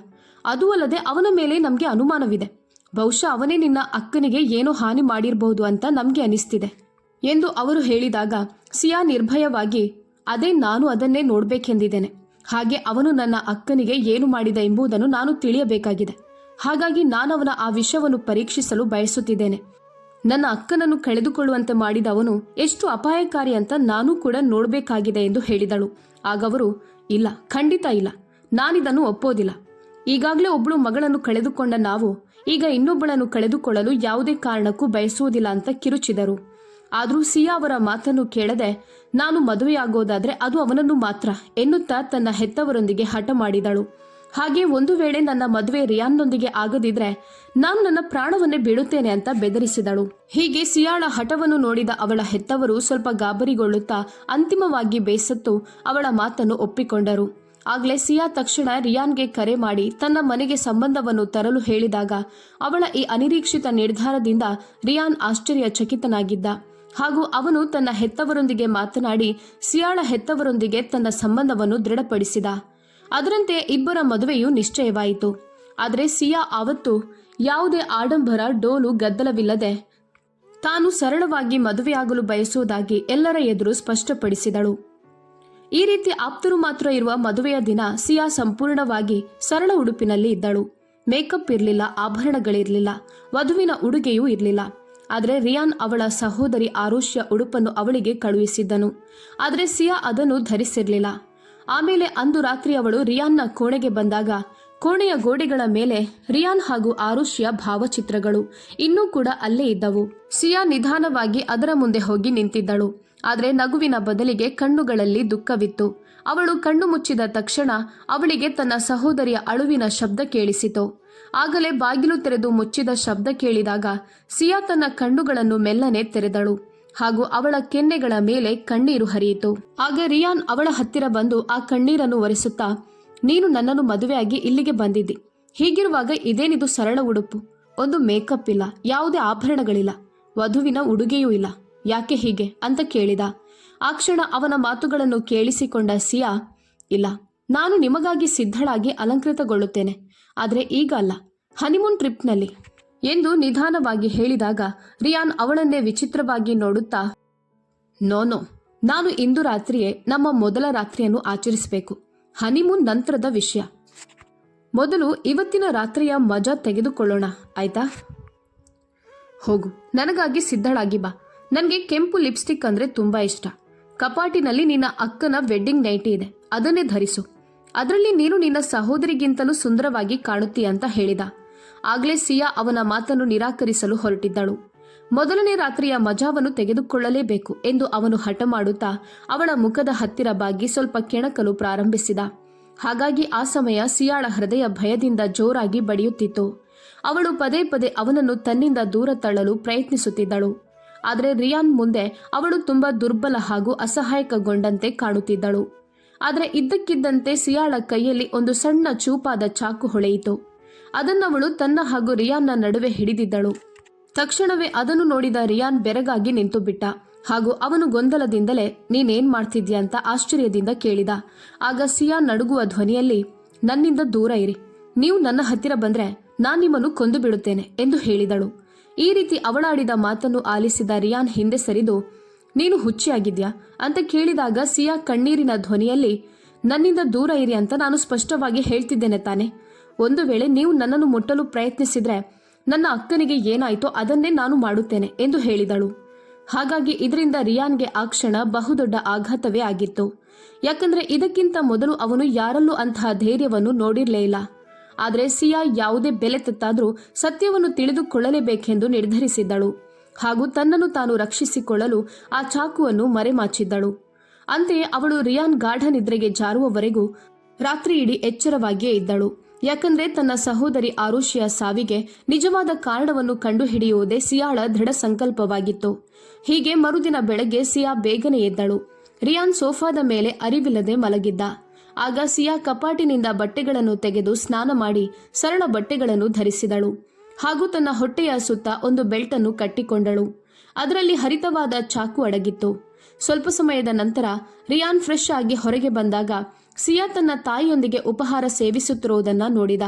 ಅದೂ ಅಲ್ಲದೆ ಅವನ ಮೇಲೆ ನಮಗೆ ಅನುಮಾನವಿದೆ. ಬಹುಶಃ ಅವನೇ ನಿನ್ನ ಅಕ್ಕನಿಗೆ ಏನೋ ಹಾನಿ ಮಾಡಿರಬಹುದು ಅಂತ ನಮಗೆ ಅನಿಸ್ತಿದೆ ಎಂದು ಅವರು ಹೇಳಿದಾಗ ಸಿಯಾ ನಿರ್ಭಯವಾಗಿ, ಅದೇ ನಾನು ಅದನ್ನೇ ನೋಡ್ಬೇಕೆಂದಿದ್ದೇನೆ. ಹಾಗೆ ಅವನು ನನ್ನ ಅಕ್ಕನಿಗೆ ಏನು ಮಾಡಿದ ಎಂಬುದನ್ನು ನಾನು ತಿಳಿಯಬೇಕಾಗಿದೆ. ಹಾಗಾಗಿ ನಾನವನ ಆ ವಿಷಯವನ್ನು ಪರೀಕ್ಷಿಸಲು ಬಯಸುತ್ತಿದ್ದೇನೆ. ನನ್ನ ಅಕ್ಕನನ್ನು ಕಳೆದುಕೊಳ್ಳುವಂತೆ ಮಾಡಿದ ಅವನು ಎಷ್ಟು ಅಪಾಯಕಾರಿ ಅಂತ ನಾನೂ ಕೂಡ ನೋಡಬೇಕಾಗಿದೆ ಎಂದು ಹೇಳಿದಳು. ಆಗವರು, ಇಲ್ಲ, ಖಂಡಿತ ಇಲ್ಲ, ನಾನಿದನ್ನು ಒಪ್ಪೋದಿಲ್ಲ. ಈಗಾಗಲೇ ಒಬ್ಬಳು ಮಗಳನ್ನು ಕಳೆದುಕೊಂಡ ನಾವು ಈಗ ಇನ್ನೊಬ್ಬಳನ್ನು ಕಳೆದುಕೊಳ್ಳಲು ಯಾವುದೇ ಕಾರಣಕ್ಕೂ ಬಯಸುವುದಿಲ್ಲ ಅಂತ ಕಿರುಚಿದರು. ಆದರೂ ಸಿಯಾ ಅವರ ಮಾತನ್ನು ಕೇಳದೆ, ನಾನು ಮದುವೆಯಾಗೋದಾದ್ರೆ ಅದು ಅವನನ್ನು ಮಾತ್ರ ಎನ್ನುತ್ತಾ ತನ್ನ ಹೆತ್ತವರೊಂದಿಗೆ ಹಠ ಮಾಡಿದಳು. ಹಾಗೆ ಒಂದು ವೇಳೆ ನನ್ನ ಮದುವೆ ರಿಯಾನ್ನೊಂದಿಗೆ ಆಗದಿದ್ರೆ ನಾನು ನನ್ನ ಪ್ರಾಣವನ್ನೇ ಬಿಡುತ್ತೇನೆ ಅಂತ ಬೆದರಿಸಿದಳು. ಹೀಗೆ ಸಿಯಾಳ ಹಠವನ್ನು ನೋಡಿದ ಅವಳ ಹೆತ್ತವರು ಸ್ವಲ್ಪ ಗಾಬರಿಗೊಳ್ಳುತ್ತಾ ಅಂತಿಮವಾಗಿ ಬೇಸತ್ತು ಅವಳ ಮಾತನ್ನು ಒಪ್ಪಿಕೊಂಡರು. ಆಗ್ಲೇ ಸಿಯಾ ತಕ್ಷಣ ರಿಯಾನ್ಗೆ ಕರೆ ಮಾಡಿ ತನ್ನ ಮನೆಗೆ ಸಂಬಂಧವನ್ನು ತರಲು ಹೇಳಿದಾಗ ಅವಳ ಈ ಅನಿರೀಕ್ಷಿತ ನಿರ್ಧಾರದಿಂದ ರಿಯಾನ್ ಆಶ್ಚರ್ಯಚಕಿತನಾಗಿದ್ದ. ಹಾಗೂ ಅವನು ತನ್ನ ಹೆತ್ತವರೊಂದಿಗೆ ಮಾತನಾಡಿ ಸಿಯಾಳ ಹೆತ್ತವರೊಂದಿಗೆ ತನ್ನ ಸಂಬಂಧವನ್ನು ದೃಢಪಡಿಸಿದ. ಅದರಂತೆ ಇಬ್ಬರ ಮದುವೆಯು ನಿಶ್ಚಯವಾಯಿತು. ಆದರೆ ಸಿಯಾ ಆವತ್ತು ಯಾವುದೇ ಆಡಂಬರ, ಡೋಲು, ಗದ್ದಲವಿಲ್ಲದೆ ತಾನು ಸರಳವಾಗಿ ಮದುವೆಯಾಗಲು ಬಯಸುವುದಾಗಿ ಎಲ್ಲರ ಎದುರು ಸ್ಪಷ್ಟಪಡಿಸಿದಳು. ಈ ರೀತಿ ಆಪ್ತರು ಮಾತ್ರ ಇರುವ ಮದುವೆಯ ದಿನ ಸಿಯಾ ಸಂಪೂರ್ಣವಾಗಿ ಸರಳ ಉಡುಪಿನಲ್ಲಿ ಇದ್ದಳು. ಮೇಕಪ್ ಇರಲಿಲ್ಲ, ಆಭರಣಗಳಿರಲಿಲ್ಲ, ವಧುವಿನ ಉಡುಗೆಯೂ ಇರಲಿಲ್ಲ. ಆದರೆ ರಿಯಾನ್ ಅವಳ ಸಹೋದರಿ ಆರುಷ್ಯ ಉಡುಪನ್ನು ಅವಳಿಗೆ ಕಳುಹಿಸಿದ್ದನು. ಆದರೆ ಸಿಯಾ ಅದನ್ನು ಧರಿಸಿರಲಿಲ್ಲ. ಆಮೇಲೆ ಅಂದು ರಾತ್ರಿ ಅವಳು ರಿಯಾನ್ನ ಕೋಣೆಗೆ ಬಂದಾಗ ಕೋಣೆಯ ಗೋಡೆಗಳ ಮೇಲೆ ರಿಯಾನ್ ಹಾಗೂ ಆರುಷ್ಯ ಭಾವಚಿತ್ರಗಳು ಇನ್ನೂ ಕೂಡ ಅಲ್ಲೇ ಇದ್ದವು. ಸಿಯಾ ನಿಧಾನವಾಗಿ ಅದರ ಮುಂದೆ ಹೋಗಿ ನಿಂತಿದ್ದಳು. ಆದರೆ ನಗುವಿನ ಬದಲಿಗೆ ಕಣ್ಣುಗಳಲ್ಲಿ ದುಃಖವಿತ್ತು. ಅವಳು ಕಣ್ಣು ಮುಚ್ಚಿದ ತಕ್ಷಣ ಅವಳಿಗೆ ತನ್ನ ಸಹೋದರಿಯ ಅಳುವಿನ ಶಬ್ದ ಕೇಳಿಸಿತು. ಆಗಲೇ ಬಾಗಿಲು ತೆರೆದು ಮುಚ್ಚಿದ ಶಬ್ದ ಕೇಳಿದಾಗ ಸಿಯಾ ತನ್ನ ಕಣ್ಣುಗಳನ್ನು ಮೆಲ್ಲನೆ ತೆರೆದಳು. ಹಾಗೂ ಅವಳ ಕೆನ್ನೆಗಳ ಮೇಲೆ ಕಣ್ಣೀರು ಹರಿಯಿತು. ಆಗ ರಿಯಾನ್ ಅವಳ ಹತ್ತಿರ ಬಂದು ಆ ಕಣ್ಣೀರನ್ನು ಒರೆಸುತ್ತಾ, ನೀನು ನನ್ನನ್ನು ಮದುವೆಯಾಗಿ ಇಲ್ಲಿಗೆ ಬಂದಿದ್ದಿ. ಹೀಗಿರುವಾಗ ಇದೇನಿದು ಸರಳ ಉಡುಪು? ಒಂದು ಮೇಕಪ್ ಇಲ್ಲ, ಯಾವುದೇ ಆಭರಣಗಳಿಲ್ಲ, ವಧುವಿನ ಉಡುಗೆಯೂ ಇಲ್ಲ, ಯಾಕೆ ಹೀಗೆ ಅಂತ ಕೇಳಿದ. ಆ ಕ್ಷಣ ಅವನ ಮಾತುಗಳನ್ನು ಕೇಳಿಸಿಕೊಂಡ ಸಿಯಾ, ಇಲ್ಲ, ನಾನು ನಿಮಗಾಗಿ ಸಿದ್ಧಳಾಗಿ ಅಲಂಕೃತಗೊಳ್ಳುತ್ತೇನೆ, ಆದರೆ ಈಗ ಅಲ್ಲ, ಹನಿಮೂನ್ ಟ್ರಿಪ್ನಲ್ಲಿ ಎಂದು ನಿಧಾನವಾಗಿ ಹೇಳಿದಾಗ ರಿಯಾನ್ ಅವಳನ್ನೇ ವಿಚಿತ್ರವಾಗಿ ನೋಡುತ್ತಾ, ನೋ, ನಾನು ಇಂದು ರಾತ್ರಿಯೇ ನಮ್ಮ ಮೊದಲ ರಾತ್ರಿಯನ್ನು ಆಚರಿಸಬೇಕು. ಹನಿಮೂನ್ ನಂತರದ ವಿಷಯ. ಮೊದಲು ಇವತ್ತಿನ ರಾತ್ರಿಯ ಮಜಾ ತೆಗೆದುಕೊಳ್ಳೋಣ, ಆಯ್ತಾ? ಹೋಗು, ನನಗಾಗಿ ಸಿದ್ಧಳಾಗಿ ಬಾ. ನನಗೆ ಕೆಂಪು ಲಿಪ್ಸ್ಟಿಕ್ ಅಂದ್ರೆ ತುಂಬಾ ಇಷ್ಟ. ಕಪಾಟಿನಲ್ಲಿ ನಿನ್ನ ಅಕ್ಕನ ವೆಡ್ಡಿಂಗ್ ನೈಟಿ ಇದೆ, ಅದನ್ನೇ ಧರಿಸು. ಅದರಲ್ಲಿ ನೀನು ನಿನ್ನ ಸಹೋದರಿಗಿಂತಲೂ ಸುಂದರವಾಗಿ ಕಾಣುತ್ತೀಯ ಅಂತ ಹೇಳಿದ. ಆಗ್ಲೇ ಸಿಯಾ ಅವನ ಮಾತನ್ನು ನಿರಾಕರಿಸಲು ಹೊರಟಿದ್ದಳು. ಮೊದಲನೇ ರಾತ್ರಿಯ ಮಜಾವನ್ನು ತೆಗೆದುಕೊಳ್ಳಲೇಬೇಕು ಎಂದು ಅವನು ಹಠ ಮಾಡುತ್ತಾ ಅವಳ ಮುಖದ ಹತ್ತಿರ ಬಾಗಿ ಸ್ವಲ್ಪ ಕೆಣಕಲು ಪ್ರಾರಂಭಿಸಿದ. ಹಾಗಾಗಿ ಆ ಸಮಯ ಸಿಯಾಳ ಹೃದಯ ಭಯದಿಂದ ಜೋರಾಗಿ ಬಡಿಯುತ್ತಿತ್ತು. ಅವಳು ಪದೇ ಪದೇ ಅವನನ್ನು ತನ್ನಿಂದ ದೂರ ತಳ್ಳಲು ಪ್ರಯತ್ನಿಸುತ್ತಿದ್ದಳು. ಆದರೆ ರಿಯಾನ್ ಮುಂದೆ ಅವಳು ತುಂಬಾ ದುರ್ಬಲ ಹಾಗೂ ಅಸಹಾಯಕಗೊಂಡಂತೆ ಕಾಣುತ್ತಿದ್ದಳು. ಆದರೆ ಇದ್ದಕ್ಕಿದ್ದಂತೆ ಸಿಯಾಳ ಕೈಯಲ್ಲಿ ಒಂದು ಸಣ್ಣ ಚೂಪಾದ ಚಾಕು ಹೊಳೆಯಿತು. ಅದನ್ನವಳು ತನ್ನ ಹಾಗೂ ರಿಯಾನ್ನ ನಡುವೆ ಹಿಡಿದಿದ್ದಳು. ತಕ್ಷಣವೇ ಅದನ್ನು ನೋಡಿದ ರಿಯಾನ್ ಬೆರಗಾಗಿ ನಿಂತು ಬಿಟ್ಟ. ಹಾಗೂ ಅವನು ಗೊಂದಲದಿಂದಲೇ ನೀನೇನ್ ಮಾಡ್ತಿದ್ಯಾ ಅಂತ ಆಶ್ಚರ್ಯದಿಂದ ಕೇಳಿದ. ಆಗ ಸಿಯಾ ನಡುಗುವ ಧ್ವನಿಯಲ್ಲಿ, ನನ್ನಿಂದ ದೂರ ಇರಿ, ನೀವು ನನ್ನ ಹತ್ತಿರ ಬಂದ್ರೆ ನಾನ್ ನಿಮ್ಮನ್ನು ಕೊಂದು ಬಿಡುತ್ತೇನೆ ಎಂದು ಹೇಳಿದಳು. ಈ ರೀತಿ ಅವಳಾಡಿದ ಮಾತನ್ನು ಆಲಿಸಿದ ರಿಯಾನ್ ಹಿಂದೆ ಸರಿದು, ನೀನು ಹುಚ್ಚಿಯಾಗಿದ್ಯಾ ಅಂತ ಕೇಳಿದಾಗ ಸಿಯಾ ಕಣ್ಣೀರಿನ ಧ್ವನಿಯಲ್ಲಿ, ನನ್ನಿಂದ ದೂರ ಇರಿ ಅಂತ ನಾನು ಸ್ಪಷ್ಟವಾಗಿ ಹೇಳ್ತಿದ್ದೇನೆ ತಾನೆ. ಒಂದು ವೇಳೆ ನೀವು ನನ್ನನ್ನು ಮುಟ್ಟಲು ಪ್ರಯತ್ನಿಸಿದ್ರೆ ನನ್ನ ಅಕ್ಕನಿಗೆ ಏನಾಯ್ತೋ ಅದನ್ನೇ ನಾನು ಮಾಡುತ್ತೇನೆ ಎಂದು ಹೇಳಿದಳು. ಹಾಗಾಗಿ ಇದರಿಂದ ರಿಯಾನ್ಗೆ ಆ ಕ್ಷಣ ಬಹುದೊಡ್ಡ ಆಘಾತವೇ ಆಗಿತ್ತು. ಯಾಕಂದ್ರೆ ಇದಕ್ಕಿಂತ ಮೊದಲು ಅವನು ಯಾರಲ್ಲೂ ಅಂತಹ ಧೈರ್ಯವನ್ನು ನೋಡಿರಲೇ ಇಲ್ಲ. ಆದರೆ ಸಿಯಾ ಯಾವುದೇ ಬೆಲೆ ತೆತ್ತಾದ್ರೂ ಸತ್ಯವನ್ನು ತಿಳಿದುಕೊಳ್ಳಲೇಬೇಕೆಂದು ನಿರ್ಧರಿಸಿದ್ದಳು. ಹಾಗೂ ತನ್ನನ್ನು ತಾನು ರಕ್ಷಿಸಿಕೊಳ್ಳಲು ಆ ಚಾಕುವನ್ನು ಮರೆಮಾಚಿದ್ದಳು. ಅಂತೆಯೇ ಅವಳು ರಿಯಾನ್ ಗಾಢ ನಿದ್ರೆಗೆ ಜಾರುವವರೆಗೂ ರಾತ್ರಿ ಇಡೀ ಎಚ್ಚರವಾಗಿಯೇ ಇದ್ದಳು. ಯಾಕಂದ್ರೆ ತನ್ನ ಸಹೋದರಿ ಆರುಷಿಯ ಸಾವಿಗೆ ನಿಜವಾದ ಕಾರಣವನ್ನು ಕಂಡುಹಿಡಿಯುವುದೇ ಸಿಯಾಳ ದೃಢ ಸಂಕಲ್ಪವಾಗಿತ್ತು. ಹೀಗೆ ಮರುದಿನ ಬೆಳಗ್ಗೆ ಸಿಯಾ ಬೇಗನೆ ಎದ್ದಳು. ರಿಯಾನ್ ಸೋಫಾದ ಮೇಲೆ ಅರಿವಿಲ್ಲದೆ ಮಲಗಿದ್ದ. ಆಗ ಸಿಯಾ ಕಪಾಟಿನಿಂದ ಬಟ್ಟೆಗಳನ್ನು ತೆಗೆದು ಸ್ನಾನ ಮಾಡಿ ಸರಳ ಬಟ್ಟೆಗಳನ್ನು ಧರಿಸಿದಳು. ಹಾಗೂ ತನ್ನ ಹೊಟ್ಟೆಯ ಸುತ್ತ ಒಂದು ಬೆಲ್ಟನ್ನು ಕಟ್ಟಿಕೊಂಡಳು. ಅದರಲ್ಲಿ ಹರಿತವಾದ ಚಾಕು ಅಡಗಿತ್ತು. ಸ್ವಲ್ಪ ಸಮಯದ ನಂತರ ರಿಯಾನ್ ಫ್ರೆಶ್ ಆಗಿ ಹೊರಗೆ ಬಂದಾಗ ಸಿಯಾ ತನ್ನ ತಾಯಿಯೊಂದಿಗೆ ಉಪಹಾರ ಸೇವಿಸುತ್ತಿರುವುದನ್ನು ನೋಡಿದ.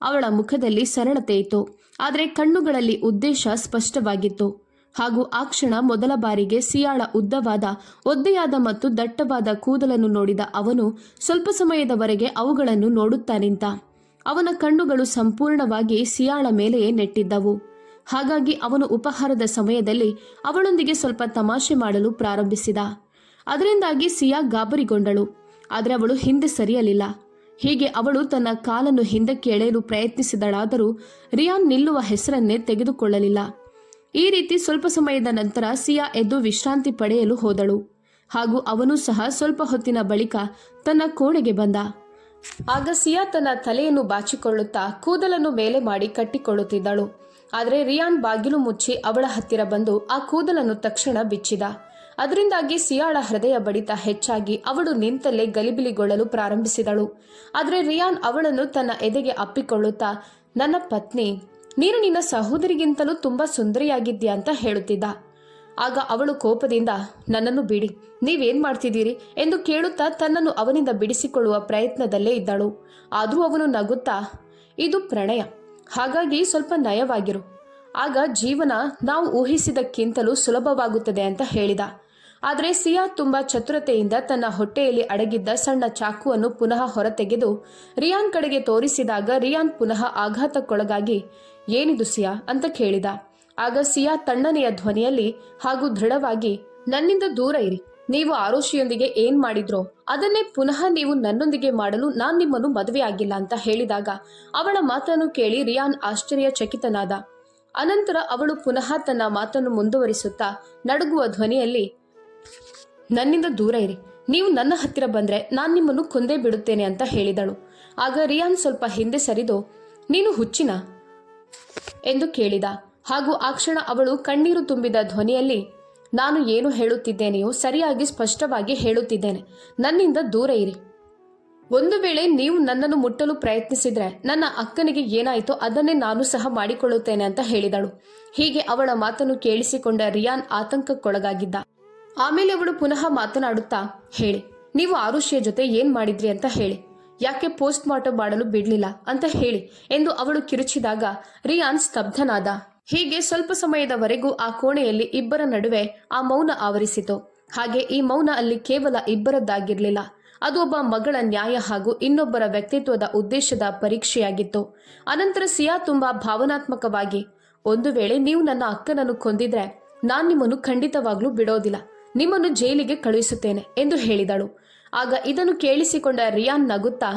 ಅವಳ ಮುಖದಲ್ಲಿ ಸರಳತೆ ಇತ್ತು, ಆದರೆ ಕಣ್ಣುಗಳಲ್ಲಿ ಉದ್ದೇಶ ಸ್ಪಷ್ಟವಾಗಿತ್ತು. ಹಾಗೂ ಆ ಕ್ಷಣ ಮೊದಲ ಬಾರಿಗೆ ಸಿಯಾಳ ಉದ್ದವಾದ, ಒದ್ದೆಯಾದ ಮತ್ತು ದಟ್ಟವಾದ ಕೂದಲನ್ನು ನೋಡಿದ ಅವನು ಸ್ವಲ್ಪ ಸಮಯದವರೆಗೆ ಅವುಗಳನ್ನು ನೋಡುತ್ತಾ ನಿಂತ. ಅವನ ಕಣ್ಣುಗಳು ಸಂಪೂರ್ಣವಾಗಿ ಸಿಯಾಳ ಮೇಲೆಯೇ ನೆಟ್ಟಿದ್ದವು. ಹಾಗಾಗಿ ಅವನು ಉಪಹಾರದ ಸಮಯದಲ್ಲಿ ಅವಳೊಂದಿಗೆ ಸ್ವಲ್ಪ ತಮಾಷೆ ಮಾಡಲು ಪ್ರಾರಂಭಿಸಿದ. ಅದರಿಂದಾಗಿ ಸಿಯಾ ಗಾಬರಿಗೊಂಡಳು, ಆದರೆ ಅವಳು ಹಿಂದೆ ಸರಿಯಲಿಲ್ಲ. ಹೀಗೆ ಅವಳು ತನ್ನ ಕಾಲನ್ನು ಹಿಂದಕ್ಕೆ ಎಳೆಯಲು ಪ್ರಯತ್ನಿಸಿದಳಾದರೂ ರಿಯಾನ್ ನಿಲ್ಲುವ ಹೆಸರನ್ನೇ ತೆಗೆದುಕೊಳ್ಳಲಿಲ್ಲ. ಈ ರೀತಿ ಸ್ವಲ್ಪ ಸಮಯದ ನಂತರ ಸಿಯಾ ಎದ್ದು ವಿಶ್ರಾಂತಿ ಪಡೆಯಲು ಹೋದಳು. ಹಾಗೂ ಅವನು ಸಹ ಸ್ವಲ್ಪ ಹೊತ್ತಿನ ಬಳಿಕ ತನ್ನ ಕೋಣೆಗೆ ಬಂದ. ಆಗ ಸಿಯಾ ತನ್ನ ತಲೆಯನ್ನು ಬಾಚಿಕೊಳ್ಳುತ್ತಾ ಕೂದಲನ್ನು ಮೇಲೆ ಮಾಡಿ ಕಟ್ಟಿಕೊಳ್ಳುತ್ತಿದ್ದಳು. ಆದರೆ ರಿಯಾನ್ ಬಾಗಿಲು ಮುಚ್ಚಿ ಅವಳ ಹತ್ತಿರ ಬಂದು ಆ ಕೂದಲನ್ನು ತಕ್ಷಣ ಬಿಚ್ಚಿದ. ಅದರಿಂದಾಗಿ ಸಿಯಾಳ ಹೃದಯ ಬಡಿತ ಹೆಚ್ಚಾಗಿ ಅವಳು ನಿಂತಲ್ಲೇ ಗಲಿಬಿಲಿಗೊಳ್ಳಲು ಪ್ರಾರಂಭಿಸಿದಳು. ಆದರೆ ರಿಯಾನ್ ಅವಳನ್ನು ತನ್ನ ಎದೆಗೆ ಅಪ್ಪಿಕೊಳ್ಳುತ್ತಾ, ನನ್ನ ಪತ್ನಿ, ನೀನು ನಿನ್ನ ಸಹೋದರಿಗಿಂತಲೂ ತುಂಬಾ ಸುಂದರಿಯಾಗಿದ್ಯಾ ಅಂತ ಹೇಳುತ್ತಿದ್ದ. ಆಗ ಅವಳು ಕೋಪದಿಂದ, ನನ್ನನ್ನು ಬಿಡಿ, ನೀವೇನ್ ಮಾಡ್ತಿದ್ದೀರಿ ಎಂದು ಕೇಳುತ್ತಾ ತನ್ನನ್ನು ಅವನಿಂದ ಬಿಡಿಸಿಕೊಳ್ಳುವ ಪ್ರಯತ್ನದಲ್ಲೇ ಇದ್ದಳು. ಆದರೂ ಅವನು ನಗುತ್ತಾ, ಇದು ಪ್ರಣಯ, ಹಾಗಾಗಿ ಸ್ವಲ್ಪ ನಯವಾಗಿರು, ಆಗ ಜೀವನ ನಾವು ಊಹಿಸಿದಕ್ಕಿಂತಲೂ ಸುಲಭವಾಗುತ್ತದೆ ಅಂತ ಹೇಳಿದ. ಆದರೆ ಸಿಯಾ ತುಂಬಾ ಚತುರತೆಯಿಂದ ತನ್ನ ಹೊಟ್ಟೆಯಲ್ಲಿ ಅಡಗಿದ್ದ ಸಣ್ಣ ಚಾಕುವನ್ನು ಪುನಃ ಹೊರತೆಗೆದು ರಿಯಾನ್ ಕಡೆಗೆ ತೋರಿಸಿದಾಗ ರಿಯಾನ್ ಪುನಃ ಆಘಾತಕ್ಕೊಳಗಾಗಿ, ಏನಿದು ಸಿಯಾ ಅಂತ ಕೇಳಿದ. ಆಗ ಸಿಯಾ ತಣ್ಣನೆಯ ಧ್ವನಿಯಲ್ಲಿ ಹಾಗೂ ದೃಢವಾಗಿ, ನನ್ನಿಂದ ದೂರ ಇರಿ, ನೀವು ಆರೋಷಿಯೊಂದಿಗೆ ಏನ್ ಮಾಡಿದ್ರೋ ಅದನ್ನೇ ಪುನಃ ನೀವು ನನ್ನೊಂದಿಗೆ ಮಾಡಲು ನಾನ್ ನಿಮ್ಮನ್ನು ಮದುವೆಯಾಗಿಲ್ಲ ಅಂತ ಹೇಳಿದಾಗ ಅವಳ ಮಾತನ್ನು ಕೇಳಿ ರಿಯಾನ್ ಆಶ್ಚರ್ಯಚಕಿತನಾದ. ಅನಂತರ ಅವಳು ಪುನಃ ತನ್ನ ಮಾತನ್ನು ಮುಂದುವರಿಸುತ್ತಾ ನಡುಗುವ ಧ್ವನಿಯಲ್ಲಿ, ನನ್ನಿಂದ ದೂರ ಇರಿ, ನೀವು ನನ್ನ ಹತ್ತಿರ ಬಂದ್ರೆ ನಾನ್ ನಿಮ್ಮನ್ನು ಕೊಂದೇ ಬಿಡುತ್ತೇನೆ ಅಂತ ಹೇಳಿದಳು. ಆಗ ರಿಯಾನ್ ಸ್ವಲ್ಪ ಹಿಂದೆ ಸರಿದು, ನೀನು ಹುಚ್ಚಿನ ಎಂದು ಕೇಳಿದ. ಹಾಗೂ ಆ ಕ್ಷಣ ಅವಳು ಕಣ್ಣೀರು ತುಂಬಿದ ಧ್ವನಿಯಲ್ಲಿ, ನಾನು ಏನು ಹೇಳುತ್ತಿದ್ದೇನೆಯೋ ಸರಿಯಾಗಿ ಸ್ಪಷ್ಟವಾಗಿ ಹೇಳುತ್ತಿದ್ದೇನೆ, ನನ್ನಿಂದ ದೂರ ಇರಿ. ಒಂದು ವೇಳೆ ನೀವು ನನ್ನನ್ನು ಮುಟ್ಟಲು ಪ್ರಯತ್ನಿಸಿದ್ರೆ ನನ್ನ ಅಕ್ಕನಿಗೆ ಏನಾಯಿತೋ ಅದನ್ನೇ ನಾನು ಸಹ ಮಾಡಿಕೊಳ್ಳುತ್ತೇನೆ ಅಂತ ಹೇಳಿದಳು. ಹೀಗೆ ಅವಳ ಮಾತನ್ನು ಕೇಳಿಸಿಕೊಂಡ ರಿಯಾನ್ ಆತಂಕಕ್ಕೊಳಗಾಗಿದ್ದ. ಆಮೇಲೆ ಅವಳು ಪುನಃ ಮಾತನಾಡುತ್ತಾ, ಹೇಳಿ, ನೀವು ಆರುಷಿಯ ಜೊತೆ ಏನ್ ಮಾಡಿದ್ರಿ ಅಂತ ಹೇಳಿ, ಯಾಕೆ ಪೋಸ್ಟ್ ಮಾರ್ಟಮ್ ಮಾಡಲು ಬಿಡ್ಲಿಲ್ಲ ಅಂತ ಹೇಳಿ ಎಂದು ಅವಳು ಕಿರುಚಿದಾಗ ರಿಯಾನ್ ಸ್ತಬ್ಧನಾದ. ಹೀಗೆ ಸ್ವಲ್ಪ ಸಮಯದವರೆಗೂ ಆ ಕೋಣೆಯಲ್ಲಿ ಇಬ್ಬರ ನಡುವೆ ಆ ಮೌನ ಆವರಿಸಿತು. ಹಾಗೆ ಈ ಮೌನ ಅಲ್ಲಿ ಕೇವಲ ಇಬ್ಬರದ್ದಾಗಿರ್ಲಿಲ್ಲ, ಅದು ಒಬ್ಬ ಮಗಳ ನ್ಯಾಯ ಹಾಗೂ ಇನ್ನೊಬ್ಬರ ವ್ಯಕ್ತಿತ್ವದ ಉದ್ದೇಶದ ಪರೀಕ್ಷೆಯಾಗಿತ್ತು. ಅನಂತರ ಸಿಯಾ ತುಂಬಾ ಭಾವನಾತ್ಮಕವಾಗಿ, ಒಂದು ವೇಳೆ ನೀವು ನನ್ನ ಅಕ್ಕನನ್ನು ಕೊಂದಿದ್ರೆ ನಾನ್ ನಿಮ್ಮನ್ನು ಖಂಡಿತವಾಗ್ಲೂ ಬಿಡೋದಿಲ್ಲ, ನಿಮ್ಮನ್ನು ಜೈಲಿಗೆ ಕಳುಹಿಸುತ್ತೇನೆ ಎಂದು ಹೇಳಿದಳು. ಆಗ ಇದನ್ನು ಕೇಳಿಸಿಕೊಂಡ ರಿಯಾನ್ ನಗುತ್ತಾ,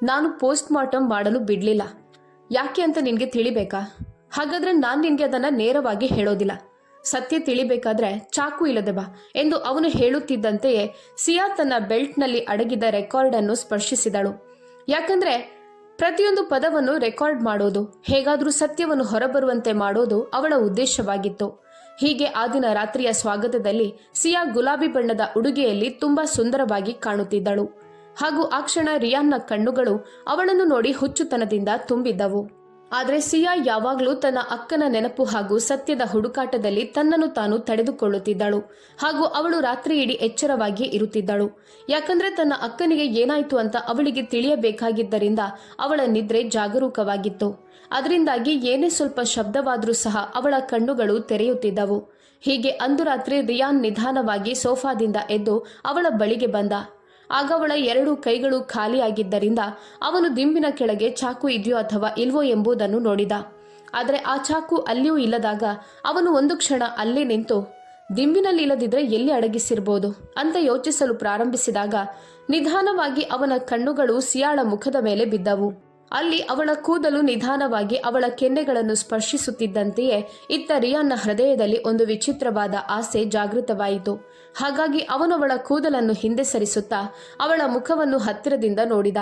ನಾನು ಪೋಸ್ಟ್ ಮಾರ್ಟಮ್ ಮಾಡಲು ಬಿಡ್ಲಿಲ್ಲ, ಯಾಕೆ ಅಂತ ನಿನ್ಗೆ ತಿಳಿಬೇಕಾ? ಹಾಗಾದ್ರೆ ನಾನ್ ನಿನ್ಗೆ ಅದನ್ನ ನೇರವಾಗಿ ಹೇಳೋದಿಲ್ಲ, ಸತ್ಯ ತಿಳಿಬೇಕಾದ್ರೆ ಚಾಕು ಇಲ್ಲದೆ ಬಾ ಎಂದು ಅವನು ಹೇಳುತ್ತಿದ್ದಂತೆಯೇ ಸಿಯಾ ತನ್ನ ಬೆಲ್ಟ್ನಲ್ಲಿ ಅಡಗಿದ ರೆಕಾರ್ಡ್ ಅನ್ನು ಸ್ಪರ್ಶಿಸಿದಳು. ಯಾಕಂದ್ರೆ ಪ್ರತಿಯೊಂದು ಪದವನ್ನು ರೆಕಾರ್ಡ್ ಮಾಡೋದು, ಹೇಗಾದ್ರೂ ಸತ್ಯವನ್ನು ಹೊರಬರುವಂತೆ ಮಾಡೋದು ಅವಳ ಉದ್ದೇಶವಾಗಿತ್ತು. ಹೀಗೆ ಆ ದಿನ ರಾತ್ರಿಯ ಸ್ವಾಗತದಲ್ಲಿ ಸಿಯಾ ಗುಲಾಬಿ ಬಣ್ಣದ ಉಡುಗೆಯಲ್ಲಿ ತುಂಬಾ ಸುಂದರವಾಗಿ ಕಾಣುತ್ತಿದ್ದಳು. ಹಾಗೂ ಆ ಕ್ಷಣ ರಿಯಾನ್ನ ಕಣ್ಣುಗಳು ಅವಳನ್ನು ನೋಡಿ ಹುಚ್ಚುತನದಿಂದ ತುಂಬಿದ್ದವು. ಆದರೆ ಸಿಯಾ ಯಾವಾಗಲೂ ತನ್ನ ಅಕ್ಕನ ನೆನಪು ಹಾಗೂ ಸತ್ಯದ ಹುಡುಕಾಟದಲ್ಲಿ ತನ್ನನ್ನು ತಾನು ತಡೆದುಕೊಳ್ಳುತ್ತಿದ್ದಳು. ಹಾಗೂ ಅವಳು ರಾತ್ರಿ ಇಡೀ ಎಚ್ಚರವಾಗಿ ಇರುತ್ತಿದ್ದಳು. ಯಾಕಂದ್ರೆ ತನ್ನ ಅಕ್ಕನಿಗೆ ಏನಾಯ್ತು ಅಂತ ಅವಳಿಗೆ ತಿಳಿಯಬೇಕಾಗಿದ್ದರಿಂದ ಅವಳ ನಿದ್ರೆ ಜಾಗರೂಕವಾಗಿತ್ತು. ಅದರಿಂದಾಗಿ ಏನೇ ಸ್ವಲ್ಪ ಶಬ್ದವಾದರೂ ಸಹ ಅವಳ ಕಣ್ಣುಗಳು ತೆರೆಯುತ್ತಿದ್ದವು. ಹೀಗೆ ಅಂದು ರಾತ್ರಿ ರಿಯಾನ್ ನಿಧಾನವಾಗಿ ಸೋಫಾದಿಂದ ಎದ್ದು ಅವಳ ಬಳಿಗೆ ಬಂದ. ಆಗ ಅವಳ 2 ಕೈಗಳು ಖಾಲಿಯಾಗಿದ್ದರಿಂದ ಅವನು ದಿಂಬಿನ ಕೆಳಗೆ ಚಾಕು ಇದೆಯೋ ಅಥವಾ ಇಲ್ವೋ ಎಂಬುದನ್ನು ನೋಡಿದ. ಆದರೆ ಆ ಚಾಕು ಅಲ್ಲಿಯೂ ಇಲ್ಲದಾಗ ಅವನು ಒಂದು ಕ್ಷಣ ಅಲ್ಲೇ ನಿಂತು, ದಿಂಬಿನಲ್ಲಿ ಇಲ್ಲದಿದ್ರೆ ಎಲ್ಲಿ ಅಡಗಿಸಿರ್ಬೋದು ಅಂತ ಯೋಚಿಸಲು ಪ್ರಾರಂಭಿಸಿದಾಗ ನಿಧಾನವಾಗಿ ಅವನ ಕಣ್ಣುಗಳು ಸಿಯಾಳ ಮುಖದ ಮೇಲೆ ಬಿದ್ದವು. ಅಲ್ಲಿ ಅವಳ ಕೂದಲು ನಿಧಾನವಾಗಿ ಅವಳ ಕೆನ್ನೆಗಳನ್ನು ಸ್ಪರ್ಶಿಸುತ್ತಿದ್ದಂತೆಯೇ ಇತ್ತ ರಿಯಾನ್ನ ಹೃದಯದಲ್ಲಿ ಒಂದು ವಿಚಿತ್ರವಾದ ಆಸೆ ಜಾಗೃತವಾಯಿತು. ಹಾಗಾಗಿ ಅವನು ಅವಳ ಕೂದಲನ್ನು ಹಿಂದೆ ಸರಿಸುತ್ತಾ ಅವಳ ಮುಖವನ್ನು ಹತ್ತಿರದಿಂದ ನೋಡಿದ.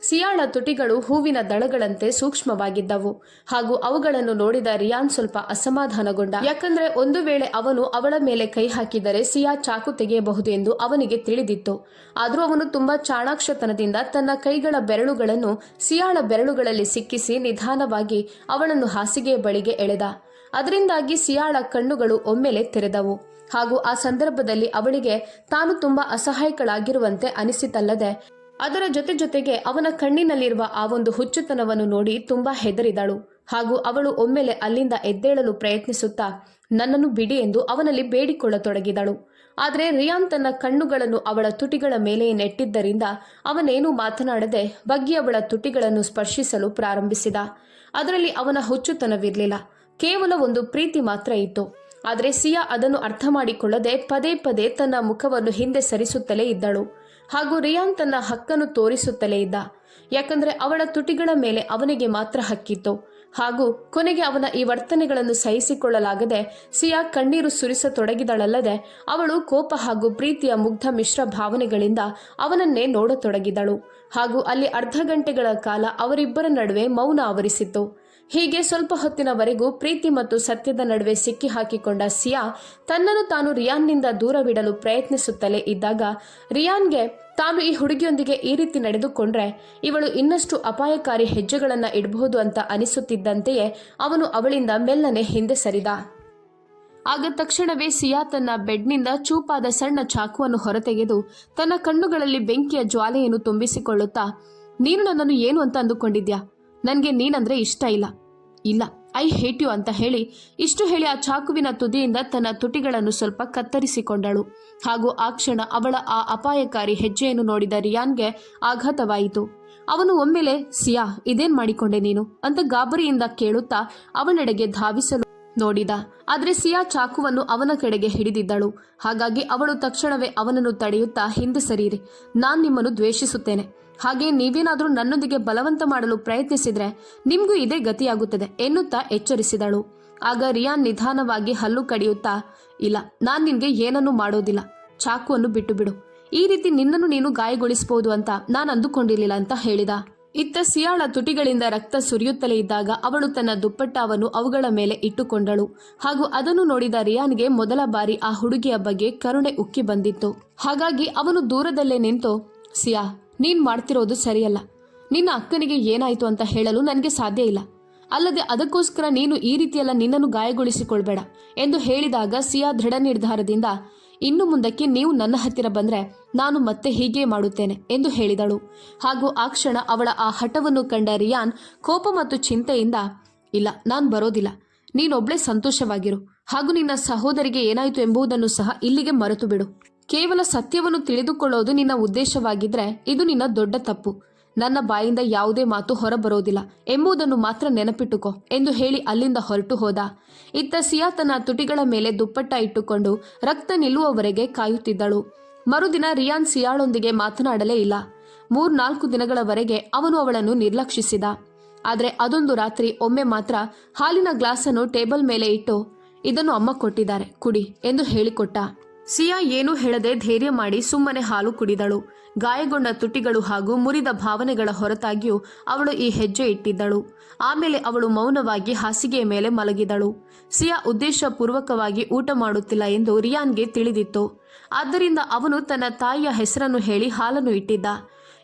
ಸಿಯಾಳ ತುಟಿಗಳು ಹೂವಿನ ದಳಗಳಂತೆ ಸೂಕ್ಷ್ಮವಾಗಿದ್ದವು. ಹಾಗೂ ಅವುಗಳನ್ನು ನೋಡಿದ ರಿಯಾನ್ ಸ್ವಲ್ಪ ಅಸಮಾಧಾನಗೊಂಡ. ಯಾಕಂದ್ರೆ ಒಂದು ವೇಳೆ ಅವನು ಅವಳ ಮೇಲೆ ಕೈ ಹಾಕಿದರೆ ಸಿಯಾ ಚಾಕು ತೆಗೆಯಬಹುದು ಎಂದು ಅವನಿಗೆ ತಿಳಿದಿತ್ತು. ಆದರೂ ಅವನು ತುಂಬಾ ಚಾಣಾಕ್ಷತನದಿಂದ ತನ್ನ ಕೈಗಳ ಬೆರಳುಗಳನ್ನು ಸಿಯಾಳ ಬೆರಳುಗಳಲ್ಲಿ ಸಿಕ್ಕಿಸಿ ನಿಧಾನವಾಗಿ ಅವಳನ್ನು ಹಾಸಿಗೆಯ ಬಳಿಗೆ ಎಳೆದ. ಅದರಿಂದಾಗಿ ಸಿಯಾಳ ಕಣ್ಣುಗಳು ಒಮ್ಮೆಲೆ ತೆರೆದವು. ಹಾಗೂ ಆ ಸಂದರ್ಭದಲ್ಲಿ ಅವಳಿಗೆ ತಾನು ತುಂಬಾ ಅಸಹಾಯಕಳಾಗಿರುವಂತೆ ಅನಿಸಿತಲ್ಲದೆ ಅದರ ಜೊತೆಗೆ ಅವನ ಕಣ್ಣಿನಲ್ಲಿರುವ ಆ ಒಂದು ಹುಚ್ಚುತನವನ್ನು ನೋಡಿ ತುಂಬಾ ಹೆದರಿದಳು. ಹಾಗೂ ಅವಳು ಒಮ್ಮೆಲೆ ಅಲ್ಲಿಂದ ಎದ್ದೇಳಲು ಪ್ರಯತ್ನಿಸುತ್ತಾ ನನ್ನನ್ನು ಬಿಡಿ ಎಂದು ಅವನಲ್ಲಿ ಬೇಡಿಕೊಳ್ಳತೊಡಗಿದಳು. ಆದರೆ ರಿಯಾನ್ ತನ್ನ ಕಣ್ಣುಗಳನ್ನು ಅವಳ ತುಟಿಗಳ ಮೇಲೆ ನೆಟ್ಟಿದ್ದರಿಂದ ಅವನೇನೂ ಮಾತನಾಡದೆ ಬಗ್ಗಿ ಅವಳ ತುಟಿಗಳನ್ನು ಸ್ಪರ್ಶಿಸಲು ಪ್ರಾರಂಭಿಸಿದ. ಅದರಲ್ಲಿ ಅವನ ಹುಚ್ಚುತನವಿರಲಿಲ್ಲ, ಕೇವಲ ಒಂದು ಪ್ರೀತಿ ಮಾತ್ರ ಇತ್ತು. ಆದರೆ ಸಿಯಾ ಅದನ್ನು ಅರ್ಥ ಮಾಡಿಕೊಳ್ಳದೆ ಪದೇ ಪದೇ ತನ್ನ ಮುಖವನ್ನು ಹಿಂದೆ ಸರಿಸುತ್ತಲೇ ಇದ್ದಳು. ಹಾಗೂ ರಿಯಾನ್ ತನ್ನ ಹಕ್ಕನ್ನು ತೋರಿಸುತ್ತಲೇ ಇದ್ದ, ಯಾಕಂದ್ರೆ ಅವಳ ತುಟಿಗಳ ಮೇಲೆ ಅವನಿಗೆ ಮಾತ್ರ ಹಕ್ಕಿತ್ತು. ಹಾಗೂ ಕೊನೆಗೆ ಅವನ ಈ ವರ್ತನೆಗಳನ್ನು ಸಹಿಸಿಕೊಳ್ಳಲಾಗದೆ ಸಿಯಾ ಕಣ್ಣೀರು ಸುರಿಸತೊಡಗಿದಳಲ್ಲದೆ ಅವಳು ಕೋಪ ಹಾಗೂ ಪ್ರೀತಿಯ ಮುಗ್ಧ ಮಿಶ್ರ ಭಾವನೆಗಳಿಂದ ಅವನನ್ನೇ ನೋಡತೊಡಗಿದಳು. ಹಾಗೂ ಅಲ್ಲಿ ಅರ್ಧ ಗಂಟೆಗಳ ಕಾಲ ಅವರಿಬ್ಬರ ನಡುವೆ ಮೌನ ಆವರಿಸಿತ್ತು. ಹೀಗೆ ಸ್ವಲ್ಪ ಹೊತ್ತಿನವರೆಗೂ ಪ್ರೀತಿ ಮತ್ತು ಸತ್ಯದ ನಡುವೆ ಸಿಕ್ಕಿ ಹಾಕಿಕೊಂಡ ಸಿಯಾ ತನ್ನನ್ನು ತಾನು ರಿಯಾನ್ನಿಂದ ದೂರವಿಡಲು ಪ್ರಯತ್ನಿಸುತ್ತಲೇ ಇದ್ದಾಗ ರಿಯಾನ್ಗೆ ತಾನು ಈ ಹುಡುಗಿಯೊಂದಿಗೆ ಈ ರೀತಿ ನಡೆದುಕೊಂಡ್ರೆ ಇವಳು ಇನ್ನಷ್ಟು ಅಪಾಯಕಾರಿ ಹೆಜ್ಜೆಗಳನ್ನು ಇಡಬಹುದು ಅಂತ ಅನಿಸುತ್ತಿದ್ದಂತೆಯೇ ಅವನು ಅವಳಿಂದ ಮೆಲ್ಲನೆ ಹಿಂದೆ ಸರಿದ. ಆಗ ತಕ್ಷಣವೇ ಸಿಯಾ ತನ್ನ ಬೆಡ್ನಿಂದ ಚೂಪಾದ ಸಣ್ಣ ಚಾಕುವನ್ನು ಹೊರತೆಗೆದು ತನ್ನ ಕಣ್ಣುಗಳಲ್ಲಿ ಬೆಂಕಿಯ ಜ್ವಾಲೆಯನ್ನು ತುಂಬಿಸಿಕೊಳ್ಳುತ್ತಾ, ನೀನು ನನ್ನನ್ನು ಏನು ಅಂತ ಅಂದುಕೊಂಡಿದ್ಯಾ? ನನಗೆ ನೀನಂದ್ರೆ ಇಷ್ಟ ಇಲ್ಲ, ಐ ಹೇಟ್ ಯು ಅಂತ ಇಷ್ಟು ಹೇಳಿ ಆ ಚಾಕುವಿನ ತುದಿಯಿಂದ ತನ್ನ ತುಟಿಗಳನ್ನು ಸ್ವಲ್ಪ ಕತ್ತರಿಸಿಕೊಂಡಳು. ಹಾಗೂ ಆ ಕ್ಷಣ ಅವಳ ಆ ಅಪಾಯಕಾರಿ ಹೆಜ್ಜೆಯನ್ನು ನೋಡಿದ ರಿಯಾನ್ಗೆ ಆಘಾತವಾಯಿತು. ಅವನು ಒಮ್ಮೆಲೆ ಸಿಯಾ ಇದೇನ್ ಮಾಡಿಕೊಂಡೆ ನೀನು ಅಂತ ಗಾಬರಿಯಿಂದ ಕೇಳುತ್ತಾ ಅವಳೆಡೆಗೆ ಧಾವಿಸಲು ನೋಡಿದ. ಆದ್ರೆ ಸಿಯಾ ಚಾಕುವನ್ನು ಅವನ ಕಡೆಗೆ ಹಿಡಿದಿದ್ದಳು. ಹಾಗಾಗಿ ಅವಳು ತಕ್ಷಣವೇ ಅವನನ್ನು ತಡೆಯುತ್ತಾ ಹಿಂದೆ ಸರೀರಿ, ನಾನ್ ನಿಮ್ಮನ್ನು ದ್ವೇಷಿಸುತ್ತೇನೆ. ಹಾಗೆ ನೀವೇನಾದರೂ ನನ್ನೊಂದಿಗೆ ಬಲವಂತ ಮಾಡಲು ಪ್ರಯತ್ನಿಸಿದ್ರೆ ನಿಮ್ಗೂ ಇದೇ ಗತಿಯಾಗುತ್ತದೆ ಎನ್ನುತ್ತಾ ಎಚ್ಚರಿಸಿದಳು. ಆಗ ರಿಯಾನ್ ನಿಧಾನವಾಗಿ ಹಲ್ಲು ಕಡಿಯುತ್ತಾ, ಇಲ್ಲ, ನಾನ್ ನಿನ್ಗೆ ಏನನ್ನೂ ಮಾಡೋದಿಲ್ಲ, ಚಾಕುವನ್ನು ಬಿಟ್ಟು ಬಿಡು. ಈ ರೀತಿ ನಿನ್ನನ್ನು ನೀನು ಗಾಯಗೊಳಿಸಬಹುದು ಅಂತ ನಾನು ಅಂದುಕೊಂಡಿರಲಿಲ್ಲ ಅಂತ ಹೇಳಿದ. ಇತ್ತ ಸಿಯಾಳ ತುಟಿಗಳಿಂದ ರಕ್ತ ಸುರಿಯುತ್ತಲೇ ಇದ್ದಾಗ ಅವಳು ತನ್ನ ದುಪ್ಪಟ್ಟವನ್ನು ಅವುಗಳ ಮೇಲೆ ಇಟ್ಟುಕೊಂಡಳು. ಹಾಗೂ ಅದನ್ನು ನೋಡಿದ ರಿಯಾನ್ಗೆ ಮೊದಲ ಬಾರಿ ಆ ಹುಡುಗಿಯ ಬಗ್ಗೆ ಕರುಣೆ ಉಕ್ಕಿ ಬಂದಿತ್ತು. ಹಾಗಾಗಿ ಅವನು ದೂರದಲ್ಲೇ ನಿಂತು, ಸಿಯಾ ನೀನ್ ಮಾಡ್ತಿರೋದು ಸರಿಯಲ್ಲ, ನಿನ್ನ ಅಕ್ಕನಿಗೆ ಏನಾಯ್ತು ಅಂತ ಹೇಳಲು ನನಗೆ ಸಾಧ್ಯ ಇಲ್ಲ, ಅಲ್ಲದೆ ಅದಕ್ಕೋಸ್ಕರ ನೀನು ಈ ರೀತಿಯೆಲ್ಲ ನಿನ್ನನ್ನು ಗಾಯಗೊಳಿಸಿಕೊಳ್ಬೇಡ ಎಂದು ಹೇಳಿದಾಗ ಸಿಯಾ ದೃಢ ನಿರ್ಧಾರದಿಂದ, ಇನ್ನು ಮುಂದಕ್ಕೆ ನೀವು ನನ್ನ ಹತ್ತಿರ ಬಂದ್ರೆ ನಾನು ಮತ್ತೆ ಹೀಗೆ ಮಾಡುತ್ತೇನೆ ಎಂದು ಹೇಳಿದಳು. ಹಾಗೂ ಆ ಕ್ಷಣ ಅವಳ ಆ ಹಠವನ್ನು ಕಂಡ ರಿಯಾನ್ ಕೋಪ ಮತ್ತು ಚಿಂತೆಯಿಂದ, ಇಲ್ಲ, ನಾನು ಬರೋದಿಲ್ಲ, ನೀನೊಬ್ಳೆ ಸಂತೋಷವಾಗಿರು. ಹಾಗೂ ನಿನ್ನ ಸಹೋದರಿಗೆ ಏನಾಯಿತು ಎಂಬುದನ್ನು ಸಹ ಇಲ್ಲಿಗೆ ಮರೆತು ಬಿಡು. ಕೇವಲ ಸತ್ಯವನ್ನು ತಿಳಿದುಕೊಳ್ಳೋದು ನಿನ್ನ ಉದ್ದೇಶವಾಗಿದ್ರೆ ಇದು ನಿನ್ನ ದೊಡ್ಡ ತಪ್ಪು. ನನ್ನ ಬಾಯಿಂದ ಯಾವುದೇ ಮಾತು ಹೊರಬರೋದಿಲ್ಲ ಎಂಬುದನ್ನು ಮಾತ್ರ ನೆನಪಿಟ್ಟುಕೋ ಎಂದು ಹೇಳಿ ಅಲ್ಲಿಂದ ಹೊರಟು ಹೋದ. ಇತ್ತ ಸಿಯಾ ತನ್ನ ತುಟಿಗಳ ಮೇಲೆ ದುಪ್ಪಟ್ಟ ಇಟ್ಟುಕೊಂಡು ರಕ್ತ ನಿಲ್ಲುವವರೆಗೆ ಕಾಯುತ್ತಿದ್ದಳು. ಮರುದಿನ ರಿಯಾನ್ ಸಿಯಾಳೊಂದಿಗೆ ಮಾತನಾಡಲೇ ಇಲ್ಲ. 3-4 ದಿನಗಳವರೆಗೆ ಅವನು ಅವಳನ್ನು ನಿರ್ಲಕ್ಷಿಸಿದ. ಆದರೆ ಅದೊಂದು ರಾತ್ರಿ ಒಮ್ಮೆ ಮಾತ್ರ ಹಾಲಿನ ಗ್ಲಾಸನ್ನು ಟೇಬಲ್ ಮೇಲೆ ಇಟ್ಟು, ಇದನ್ನು ಅಮ್ಮ ಕೊಟ್ಟಿದ್ದಾರೆ, ಕುಡಿ ಎಂದು ಹೇಳಿಕೊಟ್ಟ. ಸಿಯಾ ಏನೂ ಹೇಳದೆ ಧೈರ್ಯ ಮಾಡಿ ಸುಮ್ಮನೆ ಹಾಲು ಕುಡಿದಳು. ಗಾಯಗೊಂಡ ತುಟಿಗಳು ಹಾಗೂ ಮುರಿದ ಭಾವನೆಗಳ ಹೊರತಾಗಿಯೂ ಅವಳು ಈ ಹೆಜ್ಜೆ ಇಟ್ಟಿದ್ದಳು. ಆಮೇಲೆ ಅವಳು ಮೌನವಾಗಿ ಹಾಸಿಗೆಯ ಮೇಲೆ ಮಲಗಿದಳು. ಸಿಯಾ ಉದ್ದೇಶಪೂರ್ವಕವಾಗಿ ಊಟ ಮಾಡುತ್ತಿಲ್ಲ ಎಂದು ರಿಯಾನ್ಗೆ ತಿಳಿದಿತ್ತು. ಆದ್ದರಿಂದ ಅವನು ತನ್ನ ತಾಯಿಯ ಹೆಸರನ್ನು ಹೇಳಿ ಹಾಲನ್ನು ಇಟ್ಟಿದ್ದ.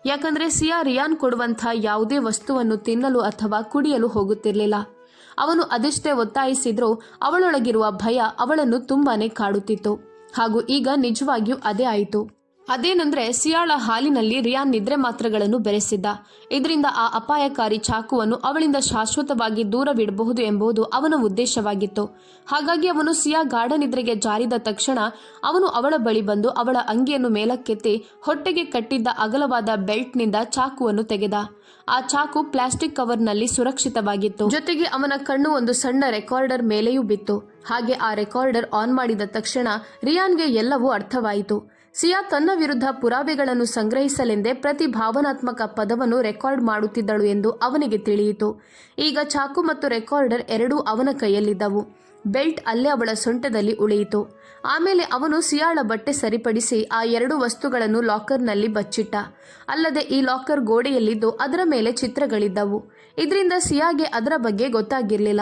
ಯಾಕಂದ್ರೆ ಸಿಯಾ ರಿಯಾನ್ ಕೊಡುವಂಥ ಯಾವುದೇ ವಸ್ತುವನ್ನು ತಿನ್ನಲು ಅಥವಾ ಕುಡಿಯಲು ಹೋಗುತ್ತಿರಲಿಲ್ಲ. ಅವನು ಅದೆಷ್ಟೇ ಒತ್ತಾಯಿಸಿದ್ರೂ ಅವಳೊಳಗಿರುವ ಭಯ ಅವಳನ್ನು ತುಂಬಾನೇ ಕಾಡುತ್ತಿತ್ತು. ಹಾಗೂ ಈಗ ನಿಜವಾಗಿಯೂ ಅದೇ ಆಯಿತು. ಅದೇನೆಂದ್ರೆ ಸಿಯಾಳ ಹಾಲಿನಲ್ಲಿ ರಿಯಾನ್ ನಿದ್ರೆ ಮಾತ್ರೆಗಳನ್ನು ಬೆರೆಸಿದ್ದ. ಇದರಿಂದ ಆ ಅಪಾಯಕಾರಿ ಚಾಕುವನ್ನು ಅವಳಿಂದ ಶಾಶ್ವತವಾಗಿ ದೂರವಿಡಬಹುದು ಎಂಬುದು ಅವನ ಉದ್ದೇಶವಾಗಿತ್ತು. ಹಾಗಾಗಿ ಅವನು ಸಿಯಾ ಗಾಢ ನಿದ್ರೆಗೆ ಜಾರಿದ ತಕ್ಷಣ ಅವನು ಅವಳ ಬಳಿ ಬಂದು ಅವಳ ಅಂಗಿಯನ್ನು ಮೇಲಕ್ಕೆತ್ತಿ ಹೊಟ್ಟೆಗೆ ಕಟ್ಟಿದ್ದ ಅಗಲವಾದ ಬೆಲ್ಟ್ನಿಂದ ಚಾಕುವನ್ನು ತೆಗೆದ. ಆ ಚಾಕು ಪ್ಲಾಸ್ಟಿಕ್ ಕವರ್ನಲ್ಲಿ ಸುರಕ್ಷಿತವಾಗಿತ್ತು. ಜೊತೆಗೆ ಅವನ ಕಣ್ಣು ಒಂದು ಸಣ್ಣ ರೆಕಾರ್ಡರ್ ಮೇಲೆಯೂ ಬಿತ್ತು. ಹಾಗೆ ಆ ರೆಕಾರ್ಡರ್ ಆನ್ ಮಾಡಿದ ತಕ್ಷಣ ರಿಯಾನ್ಗೆ ಎಲ್ಲವೂ ಅರ್ಥವಾಯಿತು. ಸಿಯಾ ತನ್ನ ವಿರುದ್ಧ ಪುರಾವೆಗಳನ್ನು ಸಂಗ್ರಹಿಸಲೆಂದೇ ಪ್ರತಿ ಭಾವನಾತ್ಮಕ ಪದವನ್ನು ರೆಕಾರ್ಡ್ ಮಾಡುತ್ತಿದ್ದಳು ಎಂದು ಅವನಿಗೆ ತಿಳಿಯಿತು. ಈಗ ಚಾಕು ಮತ್ತು ರೆಕಾರ್ಡರ್ ಎರಡೂ ಅವನ ಕೈಯಲ್ಲಿದ್ದವು. ಬೆಲ್ಟ್ ಅಲ್ಲೇ ಅವಳ ಸೊಂಟದಲ್ಲಿ ಉಳಿಯಿತು. ಆಮೇಲೆ ಅವನು ಸಿಯಾಳ ಬಟ್ಟೆ ಸರಿಪಡಿಸಿ ಆ 2 ವಸ್ತುಗಳನ್ನು ಲಾಕರ್ನಲ್ಲಿ ಬಚ್ಚಿಟ್ಟ. ಅಲ್ಲದೆ ಈ ಲಾಕರ್ ಗೋಡೆಯಲ್ಲಿದ್ದು ಅದರ ಮೇಲೆ ಚಿತ್ರಗಳಿದ್ದವು. ಇದರಿಂದ ಸಿಯಾಗೆ ಅದರ ಬಗ್ಗೆ ಗೊತ್ತಾಗಿರಲಿಲ್ಲ.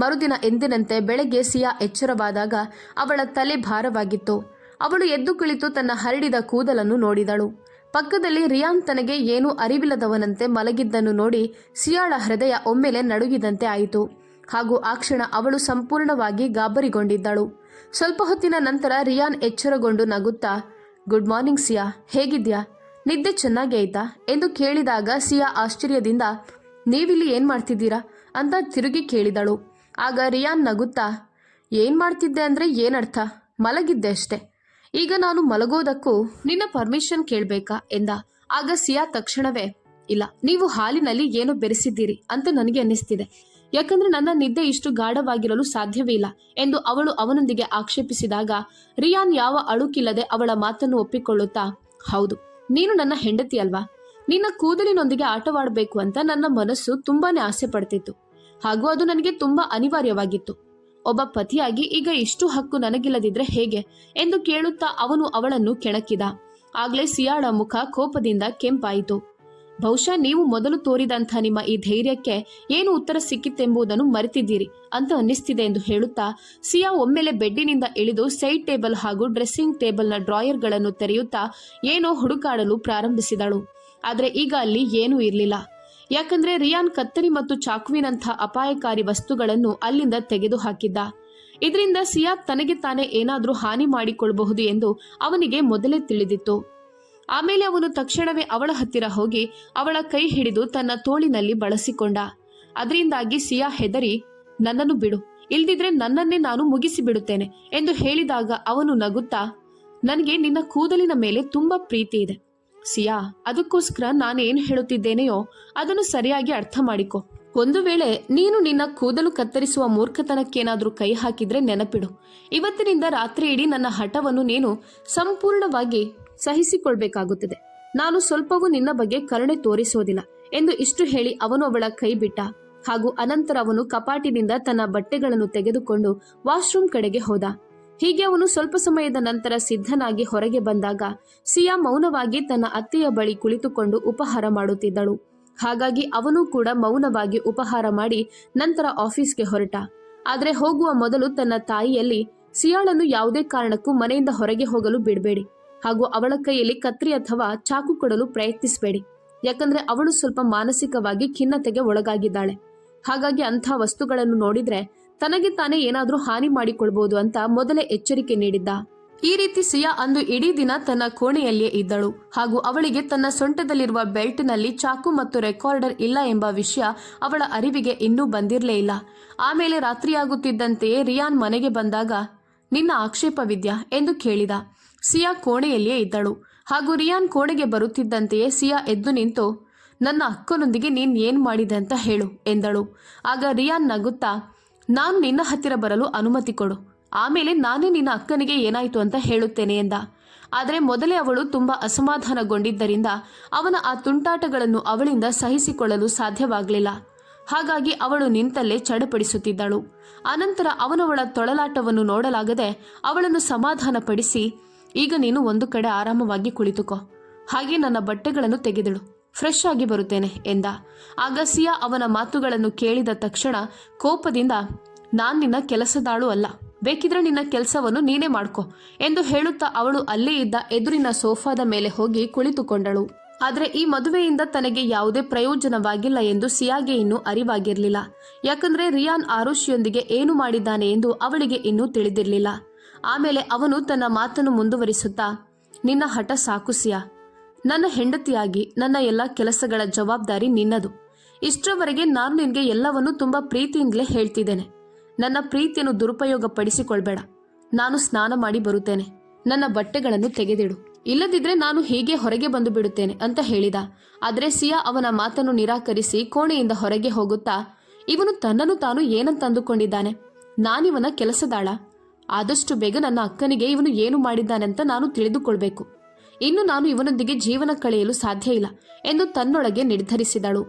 ಮರುದಿನ ಎಂದಿನಂತೆ ಬೆಳಗ್ಗೆ ಸಿಯಾ ಎಚ್ಚರವಾದಾಗ ಅವಳ ತಲೆ ಭಾರವಾಗಿತ್ತು. ಅವಳು ಎದ್ದು ಕುಳಿತು ತನ್ನ ಹರಡಿದ ಕೂದಲನ್ನು ನೋಡಿದಳು. ಪಕ್ಕದಲ್ಲಿ ರಿಯಾನ್ ತನಗೆ ಏನೂ ಅರಿವಿಲ್ಲದವನಂತೆ ಮಲಗಿದ್ದನ್ನು ನೋಡಿ ಸಿಯಾಳ ಹೃದಯ ಒಮ್ಮೆಲೆ ನಡುಗಿದಂತೆ ಆಯಿತು. ಹಾಗೂ ಆ ಕ್ಷಣ ಅವಳು ಸಂಪೂರ್ಣವಾಗಿ ಗಾಬರಿಗೊಂಡಿದ್ದಳು. ಸ್ವಲ್ಪ ಹೊತ್ತಿನ ನಂತರ ರಿಯಾನ್ ಎಚ್ಚರಗೊಂಡು ನಗುತ್ತಾ, ಗುಡ್ ಮಾರ್ನಿಂಗ್ ಸಿಯಾ, ಹೇಗಿದ್ಯಾ? ನಿದ್ದೆ ಚೆನ್ನಾಗಿ ಆಯ್ತಾ ಎಂದು ಕೇಳಿದಾಗ ಸಿಯಾ ಆಶ್ಚರ್ಯದಿಂದ, ನೀವಿಲ್ಲಿ ಏನು ಮಾಡ್ತಿದ್ದೀರಾ ಅಂತ ತಿರುಗಿ ಕೇಳಿದಳು. ಆಗ ರಿಯಾನ್ ನಗುತ್ತಾ, ಏನು ಮಾಡ್ತಿದ್ದೆ ಅಂದರೆ ಏನರ್ಥ? ಮಲಗಿದ್ದೆ ಅಷ್ಟೆ. ಈಗ ನಾನು ಮಲಗೋದಕ್ಕೂ ನಿನ್ನ ಪರ್ಮಿಷನ್ ಕೇಳಬೇಕಾ ಎಂದ. ಆಗ ಸಿಯಾ ತಕ್ಷಣವೇ, ಇಲ್ಲ, ನೀವು ಹಾಲಿನಲ್ಲಿ ಏನೋ ಬೆರೆಸಿದ್ದೀರಿ ಅಂತ ನನಗೆ ಅನ್ನಿಸ್ತಿದೆ. ಯಾಕಂದ್ರೆ ನನ್ನ ನಿದ್ದೆ ಇಷ್ಟು ಗಾಢವಾಗಿರಲು ಸಾಧ್ಯವೇ ಇಲ್ಲ ಎಂದು ಅವಳು ಅವನೊಂದಿಗೆ ಆಕ್ಷೇಪಿಸಿದಾಗ ರಿಯಾನ್ ಯಾವ ಅಳುಕಿಲ್ಲದೆ ಅವಳ ಮಾತನ್ನು ಒಪ್ಪಿಕೊಳ್ಳುತ್ತಾ, ಹೌದು, ನೀನು ನನ್ನ ಹೆಂಡತಿ ಅಲ್ವಾ? ನಿನ್ನ ಕೂದಲಿನೊಂದಿಗೆ ಆಟವಾಡಬೇಕು ಅಂತ ನನ್ನ ಮನಸ್ಸು ತುಂಬಾನೇ ಆಸೆ ಪಡ್ತಿತ್ತು, ಹಾಗೂ ಅದು ನನಗೆ ತುಂಬಾ ಅನಿವಾರ್ಯವಾಗಿತ್ತು. ಒಬ್ಬ ಪತಿಯಾಗಿ ಈಗ ಇಷ್ಟು ಹಕ್ಕು ನನಗಿಲ್ಲದಿದ್ರೆ ಹೇಗೆ ಎಂದು ಕೇಳುತ್ತಾ ಅವನು ಅವಳನ್ನು ಕೆಣಕಿದ. ಆಗ್ಲೇ ಸಿಯಾಳ ಮುಖ ಕೋಪದಿಂದ ಕೆಂಪಾಯಿತು. ಬಹುಶಃ ನೀವು ಮೊದಲು ತೋರಿದಂಥ ನಿಮ್ಮ ಈ ಧೈರ್ಯಕ್ಕೆ ಏನು ಉತ್ತರ ಸಿಕ್ಕಿತೆಂಬುದನ್ನು ಮರೆತಿದ್ದೀರಿ ಅಂತ ಅನ್ನಿಸ್ತಿದೆ ಎಂದು ಹೇಳುತ್ತಾ ಸಿಯಾ ಒಮ್ಮೆಲೆ ಬೆಡ್ಡಿನಿಂದ ಇಳಿದು ಸೈಡ್ ಟೇಬಲ್ ಹಾಗೂ ಡ್ರೆಸ್ಸಿಂಗ್ ಟೇಬಲ್ನ ಡ್ರಾಯರ್ಗಳನ್ನು ತೆರೆಯುತ್ತಾ ಏನೋ ಹುಡುಕಾಡಲು ಪ್ರಾರಂಭಿಸಿದಳು. ಆದರೆ ಈಗ ಅಲ್ಲಿ ಏನೂ ಇರಲಿಲ್ಲ. ಯಾಕಂದ್ರೆ ರಿಯಾನ್ ಕತ್ತರಿ ಮತ್ತು ಚಾಕುವಿನಂಥ ಅಪಾಯಕಾರಿ ವಸ್ತುಗಳನ್ನು ಅಲ್ಲಿಂದ ತೆಗೆದು ಹಾಕಿದ್ದ. ಇದರಿಂದ ಸಿಯಾ ತನಗೆ ತಾನೇ ಏನಾದರೂ ಹಾನಿ ಮಾಡಿಕೊಳ್ಳಬಹುದು ಎಂದು ಅವನಿಗೆ ಮೊದಲೇ ತಿಳಿದಿತ್ತು. ಆಮೇಲೆ ಅವನು ತಕ್ಷಣವೇ ಅವಳ ಹತ್ತಿರ ಹೋಗಿ ಅವಳ ಕೈ ಹಿಡಿದು ತನ್ನ ತೋಳಿನಲ್ಲಿ ಬಳಸಿಕೊಂಡ. ಅದರಿಂದಾಗಿ ಸಿಯಾ ಹೆದರಿ, ನನ್ನನ್ನು ಬಿಡು, ಇಲ್ದಿದ್ರೆ ನನ್ನನ್ನೇ ನಾನು ಮುಗಿಸಿ ಬಿಡುತ್ತೇನೆ ಎಂದು ಹೇಳಿದಾಗ ಅವನು ನಗುತ್ತಾ, ನನಗೆ ನಿನ್ನ ಕೂದಲಿನ ಮೇಲೆ ತುಂಬಾ ಪ್ರೀತಿ ಇದೆ ಸಿಯಾ, ಅದಕ್ಕೋಸ್ಕರ ನಾನೇನು ಹೇಳುತ್ತಿದ್ದೇನೆಯೋ ಅದನ್ನು ಸರಿಯಾಗಿ ಅರ್ಥ ಮಾಡಿಕೊ. ಒಂದು ವೇಳೆ ನೀನು ನಿನ್ನ ಕೂದಲು ಕತ್ತರಿಸುವ ಮೂರ್ಖತನಕ್ಕೇನಾದ್ರೂ ಕೈ ಹಾಕಿದ್ರೆ ನೆನಪಿಡು, ಇವತ್ತಿನಿಂದ ರಾತ್ರಿ ಇಡೀ ನನ್ನ ಹಠವನ್ನು ನೀನು ಸಂಪೂರ್ಣವಾಗಿ ಸಹಿಸಿಕೊಳ್ಬೇಕಾಗುತ್ತದೆ. ನಾನು ಸ್ವಲ್ಪವೂ ನಿನ್ನ ಬಗ್ಗೆ ಕರುಣೆ ತೋರಿಸೋದಿಲ್ಲ ಎಂದು ಇಷ್ಟು ಹೇಳಿ ಅವನು ಅವಳ ಕೈ ಬಿಟ್ಟ. ಹಾಗೂ ಅನಂತರ ಅವನು ಕಪಾಟಿನಿಂದ ತನ್ನ ಬಟ್ಟೆಗಳನ್ನು ತೆಗೆದುಕೊಂಡು ವಾಶ್ರೂಮ್ ಕಡೆಗೆ ಹೋದ. ಹೀಗೆ ಅವನು ಸ್ವಲ್ಪ ಸಮಯದ ನಂತರ ಸಿದ್ಧನಾಗಿ ಹೊರಗೆ ಬಂದಾಗ ಸಿಯಾ ಮೌನವಾಗಿ ತನ್ನ ಅತ್ತೆಯ ಬಳಿ ಕುಳಿತುಕೊಂಡು ಉಪಹಾರ ಮಾಡುತ್ತಿದ್ದಳು. ಹಾಗಾಗಿ ಅವನು ಕೂಡ ಮೌನವಾಗಿ ಉಪಹಾರ ಮಾಡಿ ನಂತರ ಆಫೀಸ್ಗೆ ಹೊರಟ. ಆದರೆ ಹೋಗುವ ಮೊದಲು ತನ್ನ ತಾಯಿಯಲ್ಲಿ, ಸಿಯಾಳನ್ನು ಯಾವುದೇ ಕಾರಣಕ್ಕೂ ಮನೆಯಿಂದ ಹೊರಗೆ ಹೋಗಲು ಬಿಡಬೇಡಿ, ಹಾಗೂ ಅವಳ ಕೈಯಲ್ಲಿ ಕತ್ರಿ ಅಥವಾ ಚಾಕು ಕೊಡಲು ಪ್ರಯತ್ನಿಸಬೇಡಿ. ಯಾಕಂದ್ರೆ ಅವಳು ಸ್ವಲ್ಪ ಮಾನಸಿಕವಾಗಿ ಖಿನ್ನತೆಗೆ ಒಳಗಾಗಿದ್ದಾಳೆ. ಹಾಗಾಗಿ ಅಂಥ ವಸ್ತುಗಳನ್ನು ನೋಡಿದ್ರೆ ತನಗೆ ತಾನೇ ಏನಾದ್ರೂ ಹಾನಿ ಮಾಡಿಕೊಳ್ಬಹುದು ಅಂತ ಮೊದಲೇ ಎಚ್ಚರಿಕೆ ನೀಡಿದ್ದ. ಈ ರೀತಿ ಸಿಯಾ ಅಂದು ಇಡೀ ದಿನ ತನ್ನ ಕೋಣೆಯಲ್ಲಿಯೇ ಇದ್ದಳು. ಹಾಗೂ ಅವಳಿಗೆ ತನ್ನ ಸೊಂಟದಲ್ಲಿರುವ ಬೆಲ್ಟ್ನಲ್ಲಿ ಚಾಕು ಮತ್ತು ರೆಕಾರ್ಡರ್ ಇಲ್ಲ ಎಂಬ ವಿಷಯ ಅವಳ ಅರಿವಿಗೆ ಇನ್ನೂ ಬಂದಿರಲೇ ಇಲ್ಲ. ಆಮೇಲೆ ರಾತ್ರಿಯಾಗುತ್ತಿದ್ದಂತೆಯೇ ರಿಯಾನ್ ಮನೆಗೆ ಬಂದಾಗ, ನಿನ್ನ ಆಕ್ಷೇಪವಿದ್ಯಾ ಎಂದು ಕೇಳಿದ. ಸಿಯಾ ಕೋಣೆಯಲ್ಲಿಯೇ ಇದ್ದಳು. ಹಾಗೂ ರಿಯಾನ್ ಕೋಣೆಗೆ ಬರುತ್ತಿದ್ದಂತೆಯೇ ಸಿಯಾ ಎದ್ದು ನಿಂತು, ನನ್ನ ಅಕ್ಕನೊಂದಿಗೆ ನೀನ್ ಏನ್ ಮಾಡಿದೆ ಅಂತ ಹೇಳು ಎಂದಳು. ಆಗ ರಿಯಾನ್ ನಗುತ್ತಾ, ನಾನು ನಿನ್ನ ಹತ್ತಿರ ಬರಲು ಅನುಮತಿ ಕೊಡು, ಆಮೇಲೆ ನಾನೇ ನಿನ್ನ ಅಕ್ಕನಿಗೆ ಏನಾಯ್ತು ಅಂತ ಹೇಳುತ್ತೇನೆ ಎಂದ. ಆದರೆ ಮೊದಲೇ ಅವಳು ತುಂಬಾ ಅಸಮಾಧಾನಗೊಂಡಿದ್ದರಿಂದ ಅವನ ಆ ತುಂಟಾಟಗಳನ್ನು ಅವಳಿಂದ ಸಹಿಸಿಕೊಳ್ಳಲು ಸಾಧ್ಯವಾಗಲಿಲ್ಲ. ಹಾಗಾಗಿ ಅವಳು ನಿಂತಲ್ಲೇ ಚಡಪಡಿಸುತ್ತಿದ್ದಳು. ಅನಂತರ ಅವನವಳ ತೊಳಲಾಟವನ್ನು ನೋಡಲಾಗದೆ ಅವಳನ್ನು ಸಮಾಧಾನಪಡಿಸಿ, ಈಗ ನೀನು ಒಂದು ಕಡೆ ಆರಾಮವಾಗಿ ಕುಳಿತುಕೋ, ಹಾಗೆ ನನ್ನ ಬಟ್ಟೆಗಳನ್ನು ತೆಗೆದಿಡು, ಫ್ರೆಶ್ ಆಗಿ ಬರುತ್ತೇನೆ ಎಂದ. ಆಗ ಸಿಯಾ ಅವನ ಮಾತುಗಳನ್ನು ಕೇಳಿದ ತಕ್ಷಣ ಕೋಪದಿಂದ, ನಾನ್ ನಿನ್ನ ಕೆಲಸದಾಳು ಅಲ್ಲ, ಬೇಕಿದ್ರೆ ನಿನ್ನ ಕೆಲಸವನ್ನು ನೀನೇ ಮಾಡ್ಕೊ ಎಂದು ಹೇಳುತ್ತಾ ಅವಳು ಅಲ್ಲೇ ಇದ್ದ ಎದುರಿನ ಸೋಫಾದ ಮೇಲೆ ಹೋಗಿ ಕುಳಿತುಕೊಂಡಳು. ಆದರೆ ಈ ಮದುವೆಯಿಂದ ತನಗೆ ಯಾವುದೇ ಪ್ರಯೋಜನವಾಗಿಲ್ಲ ಎಂದು ಸಿಯಾಗೆ ಇನ್ನೂ ಅರಿವಾಗಿರಲಿಲ್ಲ. ಯಾಕಂದ್ರೆ ರಿಯಾನ್ ಆರುಷಿಯೊಂದಿಗೆ ಏನು ಮಾಡಿದ್ದಾನೆ ಎಂದು ಅವಳಿಗೆ ಇನ್ನೂ ತಿಳಿದಿರಲಿಲ್ಲ. ಆಮೇಲೆ ಅವನು ತನ್ನ ಮಾತನ್ನು ಮುಂದುವರಿಸುತ್ತಾ, ನಿನ್ನ ಹಠ ಸಾಕು ಸಿಯಾ, ನನ್ನ ಹೆಂಡತಿಯಾಗಿ ನನ್ನ ಎಲ್ಲ ಕೆಲಸಗಳ ಜವಾಬ್ದಾರಿ ನಿನ್ನದು. ಇಷ್ಟರವರೆಗೆ ನಾನು ನಿನಗೆ ಎಲ್ಲವನ್ನೂ ತುಂಬಾ ಪ್ರೀತಿಯಿಂದಲೇ ಹೇಳ್ತಿದ್ದೇನೆ. ನನ್ನ ಪ್ರೀತಿಯನ್ನು ದುರುಪಯೋಗ ಪಡಿಸಿಕೊಳ್ಬೇಡ. ನಾನು ಸ್ನಾನ ಮಾಡಿ ಬರುತ್ತೇನೆ, ನನ್ನ ಬಟ್ಟೆಗಳನ್ನು ತೆಗೆದಿಡು, ಇಲ್ಲದಿದ್ರೆ ನಾನು ಹೀಗೆ ಹೊರಗೆ ಬಂದು ಬಿಡುತ್ತೇನೆ ಅಂತ ಹೇಳಿದ. ಆದರೆ ಸಿಯಾ ಅವನ ಮಾತನ್ನು ನಿರಾಕರಿಸಿ ಕೋಣೆಯಿಂದ ಹೊರಗೆ ಹೋಗುತ್ತಾ, ಇವನು ತನ್ನನ್ನು ತಾನು ಏನಂತ ಅಂದುಕೊಂಡಿದ್ದಾನೆ, ನಾನಿವನ ಕೆಲಸದಾಳ? ಆದಷ್ಟು ಬೇಗ ನನ್ನ ಅಕ್ಕನಿಗೆ ಇವನು ಏನು ಮಾಡಿದ್ದಾನೆಂತ ನಾನು ತಿಳಿದುಕೊಳ್ಬೇಕು. ಇನ್ನು ನಾನು ಇವನೊಂದಿಗೆ ಜೀವನ ಕಳೆಯಲು ಸಾಧ್ಯ ಇಲ್ಲ ಎಂದು ತನ್ನೊಳಗೆ ನಿರ್ಧರಿಸಿದಳು.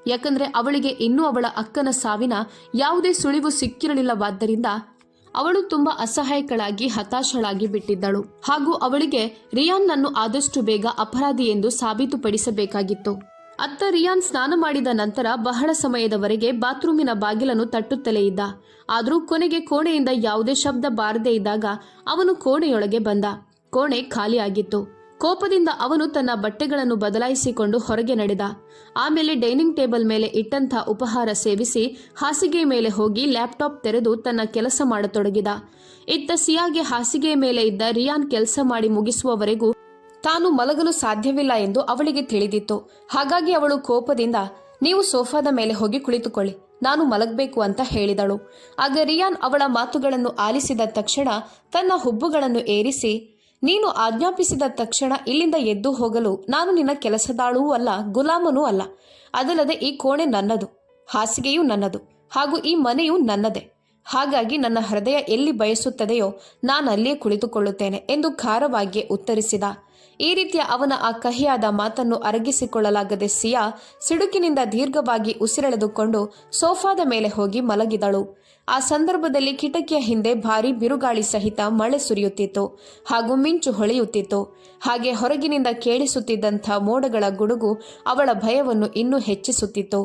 ಯಾಕಂದ್ರೆ ಅವಳಿಗೆ ಇನ್ನೂ ಅವಳ ಅಕ್ಕನ ಸಾವಿನ ಯಾವುದೇ ಸುಳಿವು ಸಿಕ್ಕಿರಲಿಲ್ಲವಾದ್ದರಿಂದ ಅವಳು ತುಂಬಾ ಅಸಹಾಯಕಳಾಗಿ ಹತಾಶಳಾಗಿ ಬಿಟ್ಟಿದ್ದಳು. ಹಾಗೂ ಅವಳಿಗೆ ರಿಯಾನ್ನನ್ನು ಆದಷ್ಟು ಬೇಗ ಅಪರಾಧಿ ಎಂದು ಸಾಬೀತುಪಡಿಸಬೇಕಾಗಿತ್ತು. ಅತ್ತ ರಿಯಾನ್ ಸ್ನಾನ ಮಾಡಿದ ನಂತರ ಬಹಳ ಸಮಯದವರೆಗೆ ಬಾತ್ರೂಮಿನ ಬಾಗಿಲನ್ನು ತಟ್ಟುತ್ತಲೇ ಇದ್ದ. ಆದರೂ ಕೊನೆಗೆ ಕೋಣೆಯಿಂದ ಯಾವುದೇ ಶಬ್ದ ಬಾರದೇ ಇದ್ದಾಗ ಅವನು ಕೋಣೆಯೊಳಗೆ ಬಂದ. ಕೋಣೆ ಖಾಲಿಯಾಗಿತ್ತು. ಕೋಪದಿಂದ ಅವನು ತನ್ನ ಬಟ್ಟೆಗಳನ್ನು ಬದಲಾಯಿಸಿಕೊಂಡು ಹೊರಗೆ ನಡೆದ. ಆಮೇಲೆ ಡೈನಿಂಗ್ ಟೇಬಲ್ ಮೇಲೆ ಇಟ್ಟಂಥ ಉಪಹಾರ ಸೇವಿಸಿ ಹಾಸಿಗೆ ಮೇಲೆ ಹೋಗಿ ಲ್ಯಾಪ್ಟಾಪ್ ತೆರೆದು ತನ್ನ ಕೆಲಸ ಮಾಡತೊಡಗಿದ. ಇತ್ತ ಸಿಯಾಗೆ ಹಾಸಿಗೆ ಮೇಲೆ ಇದ್ದ ರಿಯಾನ್ ಕೆಲಸ ಮಾಡಿ ಮುಗಿಸುವವರೆಗೂ ತಾನು ಮಲಗಲು ಸಾಧ್ಯವಿಲ್ಲ ಎಂದು ಅವಳಿಗೆ ತಿಳಿದಿತ್ತು. ಹಾಗಾಗಿ ಅವಳು ಕೋಪದಿಂದ, ನೀವು ಸೋಫಾದ ಮೇಲೆ ಹೋಗಿ ಕುಳಿತುಕೊಳ್ಳಿ, ನಾನು ಮಲಗಬೇಕು ಅಂತ ಹೇಳಿದಳು. ಆಗ ರಿಯಾನ್ ಅವಳ ಮಾತುಗಳನ್ನು ಆಲಿಸಿದ ತಕ್ಷಣ ತನ್ನ ಹುಬ್ಬುಗಳನ್ನು ಏರಿಸಿ, ನೀನು ಆಜ್ಞಾಪಿಸಿದ ತಕ್ಷಣ ಇಲ್ಲಿಂದ ಎದ್ದು ಹೋಗಲು ನಾನು ನಿನ್ನ ಕೆಲಸದಾಳೂ ಅಲ್ಲ, ಗುಲಾಮನೂ ಅಲ್ಲ. ಅದಲ್ಲದೆ ಈ ಕೋಣೆ ನನ್ನದು, ಹಾಸಿಗೆಯೂ ನನ್ನದು, ಹಾಗೂ ಈ ಮನೆಯೂ ನನ್ನದೇ. ಹಾಗಾಗಿ ನನ್ನ ಹೃದಯ ಎಲ್ಲಿ ಬಯಸುತ್ತದೆಯೋ ನಾನು ಅಲ್ಲಿಯೇ ಕುಳಿತುಕೊಳ್ಳುತ್ತೇನೆ ಎಂದು ಖಾರವಾಗಿ ಉತ್ತರಿಸಿದ. ಈ ರೀತಿಯ ಅವನ ಆ ಕಹಿಯಾದ ಮಾತನ್ನು ಅರಗಿಸಿಕೊಳ್ಳಲಾಗದೆ ಸಿಯಾ ಸಿಡುಕಿನಿಂದ ದೀರ್ಘವಾಗಿ ಉಸಿರೆಳೆದುಕೊಂಡು ಸೋಫಾದ ಮೇಲೆ ಹೋಗಿ ಮಲಗಿದಳು. ಆ ಸಂದರ್ಭದಲ್ಲಿ ಕಿಟಕಿಯ ಹಿಂದೆ ಭಾರೀ ಬಿರುಗಾಳಿ ಸಹಿತ ಮಳೆ ಸುರಿಯುತ್ತಿತ್ತು ಹಾಗೂ ಮಿಂಚು ಹೊಳೆಯುತ್ತಿತ್ತು. ಹಾಗೆ ಹೊರಗಿನಿಂದ ಕೇಳಿಸುತ್ತಿದ್ದಂಥ ಮೋಡಗಳ ಗುಡುಗು ಅವಳ ಭಯವನ್ನು ಇನ್ನೂ ಹೆಚ್ಚಿಸುತ್ತಿತ್ತು.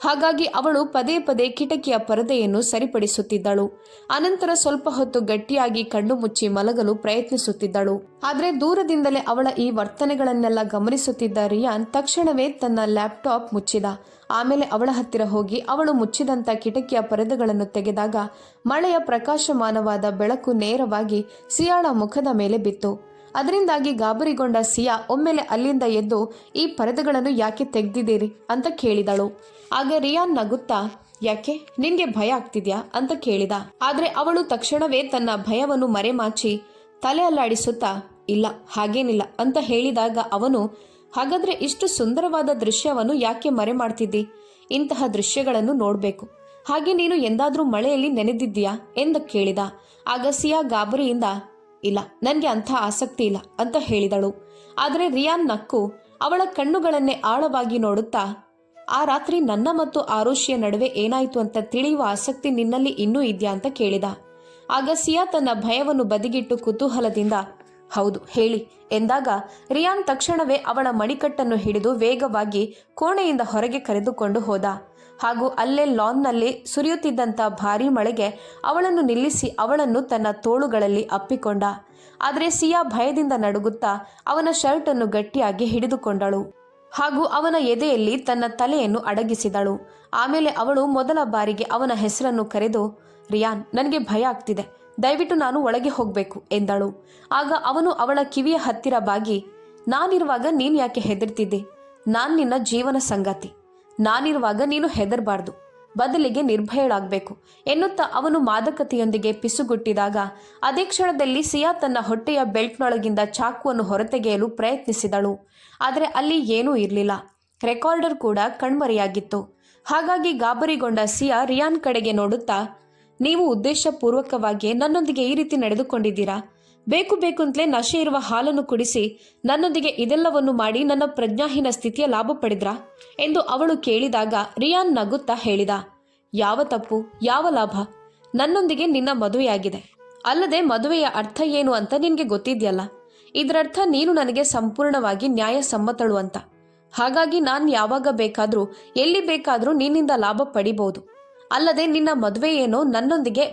ಹಾಗಾಗಿ ಅವಳು ಪದೇ ಪದೇ ಕಿಟಕಿಯ ಪರದೆಯನ್ನು ಸರಿಪಡಿಸುತ್ತಿದ್ದಳು. ಅನಂತರ ಸ್ವಲ್ಪ ಹೊತ್ತು ಗಟ್ಟಿಯಾಗಿ ಕಣ್ಣು ಮುಚ್ಚಿ ಮಲಗಲು ಪ್ರಯತ್ನಿಸುತ್ತಿದ್ದಳು. ಆದರೆ ದೂರದಿಂದಲೇ ಅವಳ ಈ ವರ್ತನೆಗಳನ್ನೆಲ್ಲ ಗಮನಿಸುತ್ತಿದ್ದ ರಿಯಾನ್ ತಕ್ಷಣವೇ ತನ್ನ ಲ್ಯಾಪ್ಟಾಪ್ ಮುಚ್ಚಿದ. ಆಮೇಲೆ ಅವಳ ಹತ್ತಿರ ಹೋಗಿ ಅವಳು ಮುಚ್ಚಿದಂಥ ಕಿಟಕಿಯ ಪರದೆಗಳನ್ನು ತೆಗೆದಾಗ ಮಳೆಯ ಪ್ರಕಾಶಮಾನವಾದ ಬೆಳಕು ನೇರವಾಗಿ ಸಿಯಾಳ ಮುಖದ ಮೇಲೆ ಬಿತ್ತು. ಅದರಿಂದಾಗಿ ಗಾಬರಿಗೊಂಡ ಸಿಯಾ ಒಮ್ಮೆಲೆ ಅಲ್ಲಿಂದ ಎದ್ದು, ಈ ಪರದೆಗಳನ್ನು ಯಾಕೆ ತೆಗೆದಿದ್ದೀರಿ ಅಂತ ಕೇಳಿದಳು. ಆಗ ರಿಯಾನ್ ನಗುತ್ತಾ, ಯಾಕೆ, ನಿನ್ಗೆ ಭಯ ಆಗ್ತಿದ್ಯಾ ಅಂತ ಕೇಳಿದ. ಆದ್ರೆ ಅವಳು ತಕ್ಷಣವೇ ತನ್ನ ಭಯವನ್ನು ಮರೆಮಾಚಿ ತಲೆ ಅಲ್ಲಾಡಿಸುತ್ತಾ, ಇಲ್ಲ ಹಾಗೇನಿಲ್ಲ ಅಂತ ಹೇಳಿದಾಗ ಅವನು, ಹಾಗಾದ್ರೆ ಇಷ್ಟು ಸುಂದರವಾದ ದೃಶ್ಯವನ್ನು ಯಾಕೆ ಮರೆ ಮಾಡ್ತಿದ್ದಿ? ಇಂತಹ ದೃಶ್ಯಗಳನ್ನು ನೋಡಬೇಕು. ಹಾಗೆ ನೀನು ಎಂದಾದ್ರೂ ಮಳೆಯಲ್ಲಿ ನೆನೆದಿದ್ದೀಯಾ ಎಂದು ಕೇಳಿದ. ಆಗ ಸಿಯಾ ಗಾಬರಿಯಿಂದ, ಇಲ್ಲ, ನನಗೆ ಅಂಥ ಆಸಕ್ತಿ ಇಲ್ಲ ಅಂತ ಹೇಳಿದಳು. ಆದರೆ ರಿಯಾನ್ ನಕ್ಕು ಅವಳ ಕಣ್ಣುಗಳನ್ನೇ ಆಳವಾಗಿ ನೋಡುತ್ತಾ, ಆ ರಾತ್ರಿ ನನ್ನ ಮತ್ತು ಆರುಷಿಯ ನಡುವೆ ಏನಾಯಿತು ಅಂತ ತಿಳಿಯುವ ಆಸಕ್ತಿ ನಿನ್ನಲ್ಲಿ ಇನ್ನೂ ಇದೆಯಾ ಅಂತ ಕೇಳಿದ. ಆಗ ಸಿಯಾ ತನ್ನ ಭಯವನ್ನು ಬದಿಗಿಟ್ಟು ಕುತೂಹಲದಿಂದ, ಹೌದು ಹೇಳಿ ಎಂದಾಗ ರಿಯಾನ್ ತಕ್ಷಣವೇ ಅವಳ ಮಣಿಕಟ್ಟನ್ನು ಹಿಡಿದು ವೇಗವಾಗಿ ಕೋಣೆಯಿಂದ ಹೊರಗೆ ಕರೆದುಕೊಂಡು ಹೋದ. ಹಾಗೂ ಅಲ್ಲೇ ಲಾನ್ನಲ್ಲಿ ಸುರಿಯುತ್ತಿದ್ದಂಥ ಭಾರೀ ಮಳೆಗೆ ಅವಳನ್ನು ನಿಲ್ಲಿಸಿ ಅವಳನ್ನು ತನ್ನ ತೋಳುಗಳಲ್ಲಿ ಅಪ್ಪಿಕೊಂಡ. ಆದರೆ ಸಿಯಾ ಭಯದಿಂದ ನಡುಗುತ್ತಾ ಅವನ ಶರ್ಟನ್ನು ಗಟ್ಟಿಯಾಗಿ ಹಿಡಿದುಕೊಂಡಳು ಹಾಗೂ ಅವನ ಎದೆಯಲ್ಲಿ ತನ್ನ ತಲೆಯನ್ನು ಅಡಗಿಸಿದಳು. ಆಮೇಲೆ ಅವಳು ಮೊದಲ ಬಾರಿಗೆ ಅವನ ಹೆಸರನ್ನು ಕರೆದು, ರಿಯಾನ್, ನನಗೆ ಭಯ ಆಗ್ತಿದೆ, ದಯವಿಟ್ಟು ನಾನು ಒಳಗೆ ಹೋಗಬೇಕು ಎಂದಳು. ಆಗ ಅವನು ಅವಳ ಕಿವಿಯ ಹತ್ತಿರ ಬಾಗಿ, ನಾನಿರುವಾಗ ನೀನು ಯಾಕೆ ಹೆದರ್ತಿದ್ದೆ? ನಾನು ನಿನ್ನ ಜೀವನ ಸಂಗಾತಿ, ನಾನಿರುವಾಗ ನೀನು ಹೆದರಬಾರ್ದು, ಬದಲಿಗೆ ನಿರ್ಭಯಳಾಗಬೇಕು ಎನ್ನುತ್ತಾ ಅವನು ಮಾದಕತೆಯೊಂದಿಗೆ ಪಿಸುಗುಟ್ಟಿದಾಗ ಅದೇ ಕ್ಷಣದಲ್ಲಿ ಸಿಯಾ ತನ್ನ ಹೊಟ್ಟೆಯ ಬೆಲ್ಟ್ನೊಳಗಿಂದ ಚಾಕುವನ್ನು ಹೊರತೆಗೆಯಲು ಪ್ರಯತ್ನಿಸಿದಳು. ಆದರೆ ಅಲ್ಲಿ ಏನೂ ಇರಲಿಲ್ಲ. ರೆಕಾರ್ಡರ್ ಕೂಡ ಕಣ್ಮರೆಯಾಗಿತ್ತು. ಹಾಗಾಗಿ ಗಾಬರಿಗೊಂಡ ಸಿಯಾ ರಿಯಾನ್ ಕಡೆಗೆ ನೋಡುತ್ತಾ, ನೀವು ಉದ್ದೇಶಪೂರ್ವಕವಾಗಿ ನನ್ನೊಂದಿಗೆ ಈ ರೀತಿ ನಡೆದುಕೊಂಡಿದ್ದೀರಾ? ಬೇಕು ಅಂತಲೇ ನಶೆ ಇರುವ ಹಾಲನ್ನು ಕುಡಿಸಿ ನನ್ನೊಂದಿಗೆ ಇದೆಲ್ಲವನ್ನು ಮಾಡಿ ನನ್ನ ಪ್ರಜ್ಞಾಹೀನ ಸ್ಥಿತಿಯ ಲಾಭ ಪಡೆದ್ರಾ ಎಂದು ಅವಳು ಕೇಳಿದಾಗ ರಿಯಾನ್ ನಗುತ್ತಾ ಹೇಳಿದ, ಯಾವ ತಪ್ಪು, ಯಾವ ಲಾಭ? ನನ್ನೊಂದಿಗೆ ನಿನ್ನ ಮದುವೆಯಾಗಿದೆ. ಅಲ್ಲದೆ ಮದುವೆಯ ಅರ್ಥ ಏನು ಅಂತ ನಿನಗೆ ಗೊತ್ತಿದೆಯಲ್ಲ. ಇದರರ್ಥ ನೀನು ನನಗೆ ಸಂಪೂರ್ಣವಾಗಿ ನ್ಯಾಯಸಮ್ಮತಳು ಅಂತ. ಹಾಗಾಗಿ ನಾನು ಯಾವಾಗ ಬೇಕಾದರೂ ಎಲ್ಲಿ ಬೇಕಾದರೂ ನಿನ್ನಿಂದ ಲಾಭ ಪಡಿಬಹುದು. ಅಲ್ಲದೆ ನಿನ್ನ ಮದುವೆ ಏನೋ ನನ್ನೊಂದಿಗೆ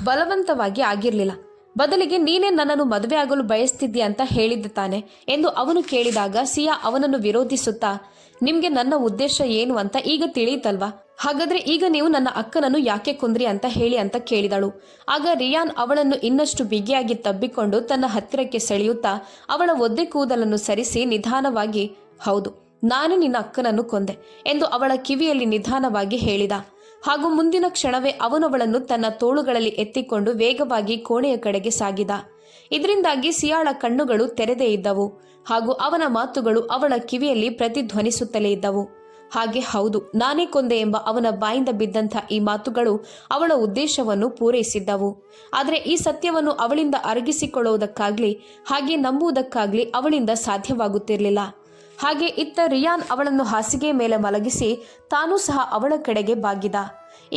ಬಲವಂತವಾಗಿ ಆಗಿರಲಿಲ್ಲ, ಬದಲಿಗೆ ನೀನೇ ನನ್ನನ್ನು ಮದುವೆ ಆಗಲು ಬಯಸ್ತಿದ್ದೀಯ ಅಂತ ಹೇಳಿದ್ದ ತಾನೆ ಎಂದು ಅವನು ಕೇಳಿದಾಗ ಸಿಯಾ ಅವನನ್ನು ವಿರೋಧಿಸುತ್ತಾ, ನಿಮ್ಗೆ ನನ್ನ ಉದ್ದೇಶ ಏನು ಅಂತ ಈಗ ತಿಳಿಯಿತಲ್ವಾ? ಹಾಗಾದ್ರೆ ಈಗ ನೀವು ನನ್ನ ಅಕ್ಕನನ್ನು ಯಾಕೆ ಕೊಂದ್ರಿ ಅಂತ ಹೇಳಿ ಅಂತ ಕೇಳಿದಳು. ಆಗ ರಿಯಾನ್ ಅವಳನ್ನು ಇನ್ನಷ್ಟು ಬಿಗಿಯಾಗಿ ತಬ್ಬಿಕೊಂಡು ತನ್ನ ಹತ್ತಿರಕ್ಕೆ ಸೆಳೆಯುತ್ತಾ ಅವಳ ಒದ್ದೆ ಕೂದಲನ್ನು ಸರಿಸಿ ನಿಧಾನವಾಗಿ, ಹೌದು, ನಾನು ನಿನ್ನ ಅಕ್ಕನನ್ನು ಕೊಂದೆ ಎಂದು ಅವಳ ಕಿವಿಯಲ್ಲಿ ನಿಧಾನವಾಗಿ ಹೇಳಿದ. ಹಾಗೂ ಮುಂದಿನ ಕ್ಷಣವೇ ಅವನವಳನ್ನು ತನ್ನ ತೋಳುಗಳಲ್ಲಿ ಎತ್ತಿಕೊಂಡು ವೇಗವಾಗಿ ಕೋಣೆಯ ಕಡೆಗೆ ಸಾಗಿದ. ಇದರಿಂದಾಗಿ ಸಿಯಾಳ ಕಣ್ಣುಗಳು ತೆರೆದೇ ಇದ್ದವು ಹಾಗೂ ಅವನ ಮಾತುಗಳು ಅವಳ ಕಿವಿಯಲ್ಲಿ ಪ್ರತಿಧ್ವನಿಸುತ್ತಲೇ ಇದ್ದವು. ಹಾಗೆ ಹೌದು, ನಾನೇ ಕೊಂದೆ ಎಂಬ ಅವನ ಬಾಯಿಂದ ಬಿದ್ದಂಥ ಈ ಮಾತುಗಳು ಅವಳ ಉದ್ದೇಶವನ್ನು ಪೂರೈಸಿದ್ದವು. ಆದರೆ ಈ ಸತ್ಯವನ್ನು ಅವಳಿಂದ ಅರಗಿಸಿಕೊಳ್ಳುವುದಕ್ಕಾಗ್ಲಿ ಹಾಗೆ ನಂಬುವುದಕ್ಕಾಗ್ಲಿ ಅವಳಿಂದ ಸಾಧ್ಯವಾಗುತ್ತಿರಲಿಲ್ಲ. ಹಾಗೆ ಇತ್ತ ರಿಯಾನ್ ಅವಳನ್ನು ಹಾಸಿಗೆ ಮೇಲೆ ಮಲಗಿಸಿ ತಾನೂ ಸಹ ಅವಳ ಕಡೆಗೆ ಬಾಗಿದ.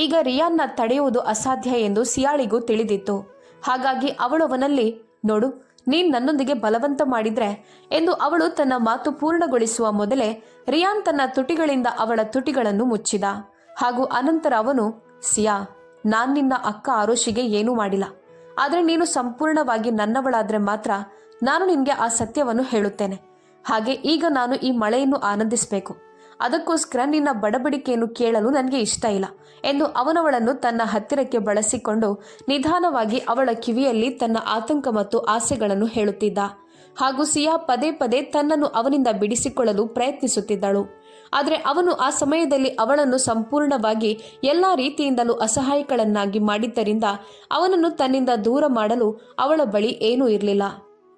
ಈಗ ರಿಯಾನ್ನ ತಡೆಯುವುದು ಅಸಾಧ್ಯ ಎಂದು ಸಿಯಾಳಿಗೂ ತಿಳಿದಿತ್ತು. ಹಾಗಾಗಿ ಅವಳವನಲ್ಲಿ, ನೋಡು, ನೀನ್ ನನ್ನೊಂದಿಗೆ ಬಲವಂತ ಮಾಡಿದ್ರೆ ಎಂದು ಅವಳು ತನ್ನ ಮಾತು ಪೂರ್ಣಗೊಳಿಸುವ ಮೊದಲೇ ರಿಯಾನ್ ತನ್ನ ತುಟಿಗಳಿಂದ ಅವಳ ತುಟಿಗಳನ್ನು ಮುಚ್ಚಿದ. ಹಾಗೂ ಅನಂತರ ಅವನು, ಸಿಯಾ, ನಾನ್ ನಿನ್ನ ಅಕ್ಕ ಆರುಷಿಗೆ ಏನೂ ಮಾಡಿಲ್ಲ. ಆದರೆ ನೀನು ಸಂಪೂರ್ಣವಾಗಿ ನನ್ನವಳಾದ್ರೆ ಮಾತ್ರ ನಾನು ನಿನ್ಗೆ ಆ ಸತ್ಯವನ್ನು ಹೇಳುತ್ತೇನೆ. ಹಾಗೆ ಈಗ ನಾನು ಈ ಮಳೆಯನ್ನು ಆನಂದಿಸಬೇಕು. ಅದಕ್ಕೋಸ್ಕರ ನಿನ್ನ ಬಡಬಡಿಕೆಯನ್ನು ಕೇಳಲು ನನಗೆ ಇಷ್ಟ ಇಲ್ಲ ಎಂದು ಅವನವಳನ್ನು ತನ್ನ ಹತ್ತಿರಕ್ಕೆ ಬಳಸಿಕೊಂಡು ನಿಧಾನವಾಗಿ ಅವಳ ಕಿವಿಯಲ್ಲಿ ತನ್ನ ಆತಂಕ ಮತ್ತು ಆಸೆಗಳನ್ನು ಹೇಳುತ್ತಿದ್ದ. ಹಾಗೂ ಸಿಯಾ ಪದೇ ಪದೇ ತನ್ನನ್ನು ಅವನಿಂದ ಬಿಡಿಸಿಕೊಳ್ಳಲು ಪ್ರಯತ್ನಿಸುತ್ತಿದ್ದಳು. ಆದರೆ ಅವನು ಆ ಸಮಯದಲ್ಲಿ ಅವಳನ್ನು ಸಂಪೂರ್ಣವಾಗಿ ಎಲ್ಲ ರೀತಿಯಿಂದಲೂ ಅಸಹಾಯಕಳನ್ನಾಗಿ ಮಾಡಿದ್ದರಿಂದ ಅವನನ್ನು ತನ್ನಿಂದ ದೂರ ಮಾಡಲು ಅವಳ ಬಳಿ ಏನೂ ಇರಲಿಲ್ಲ.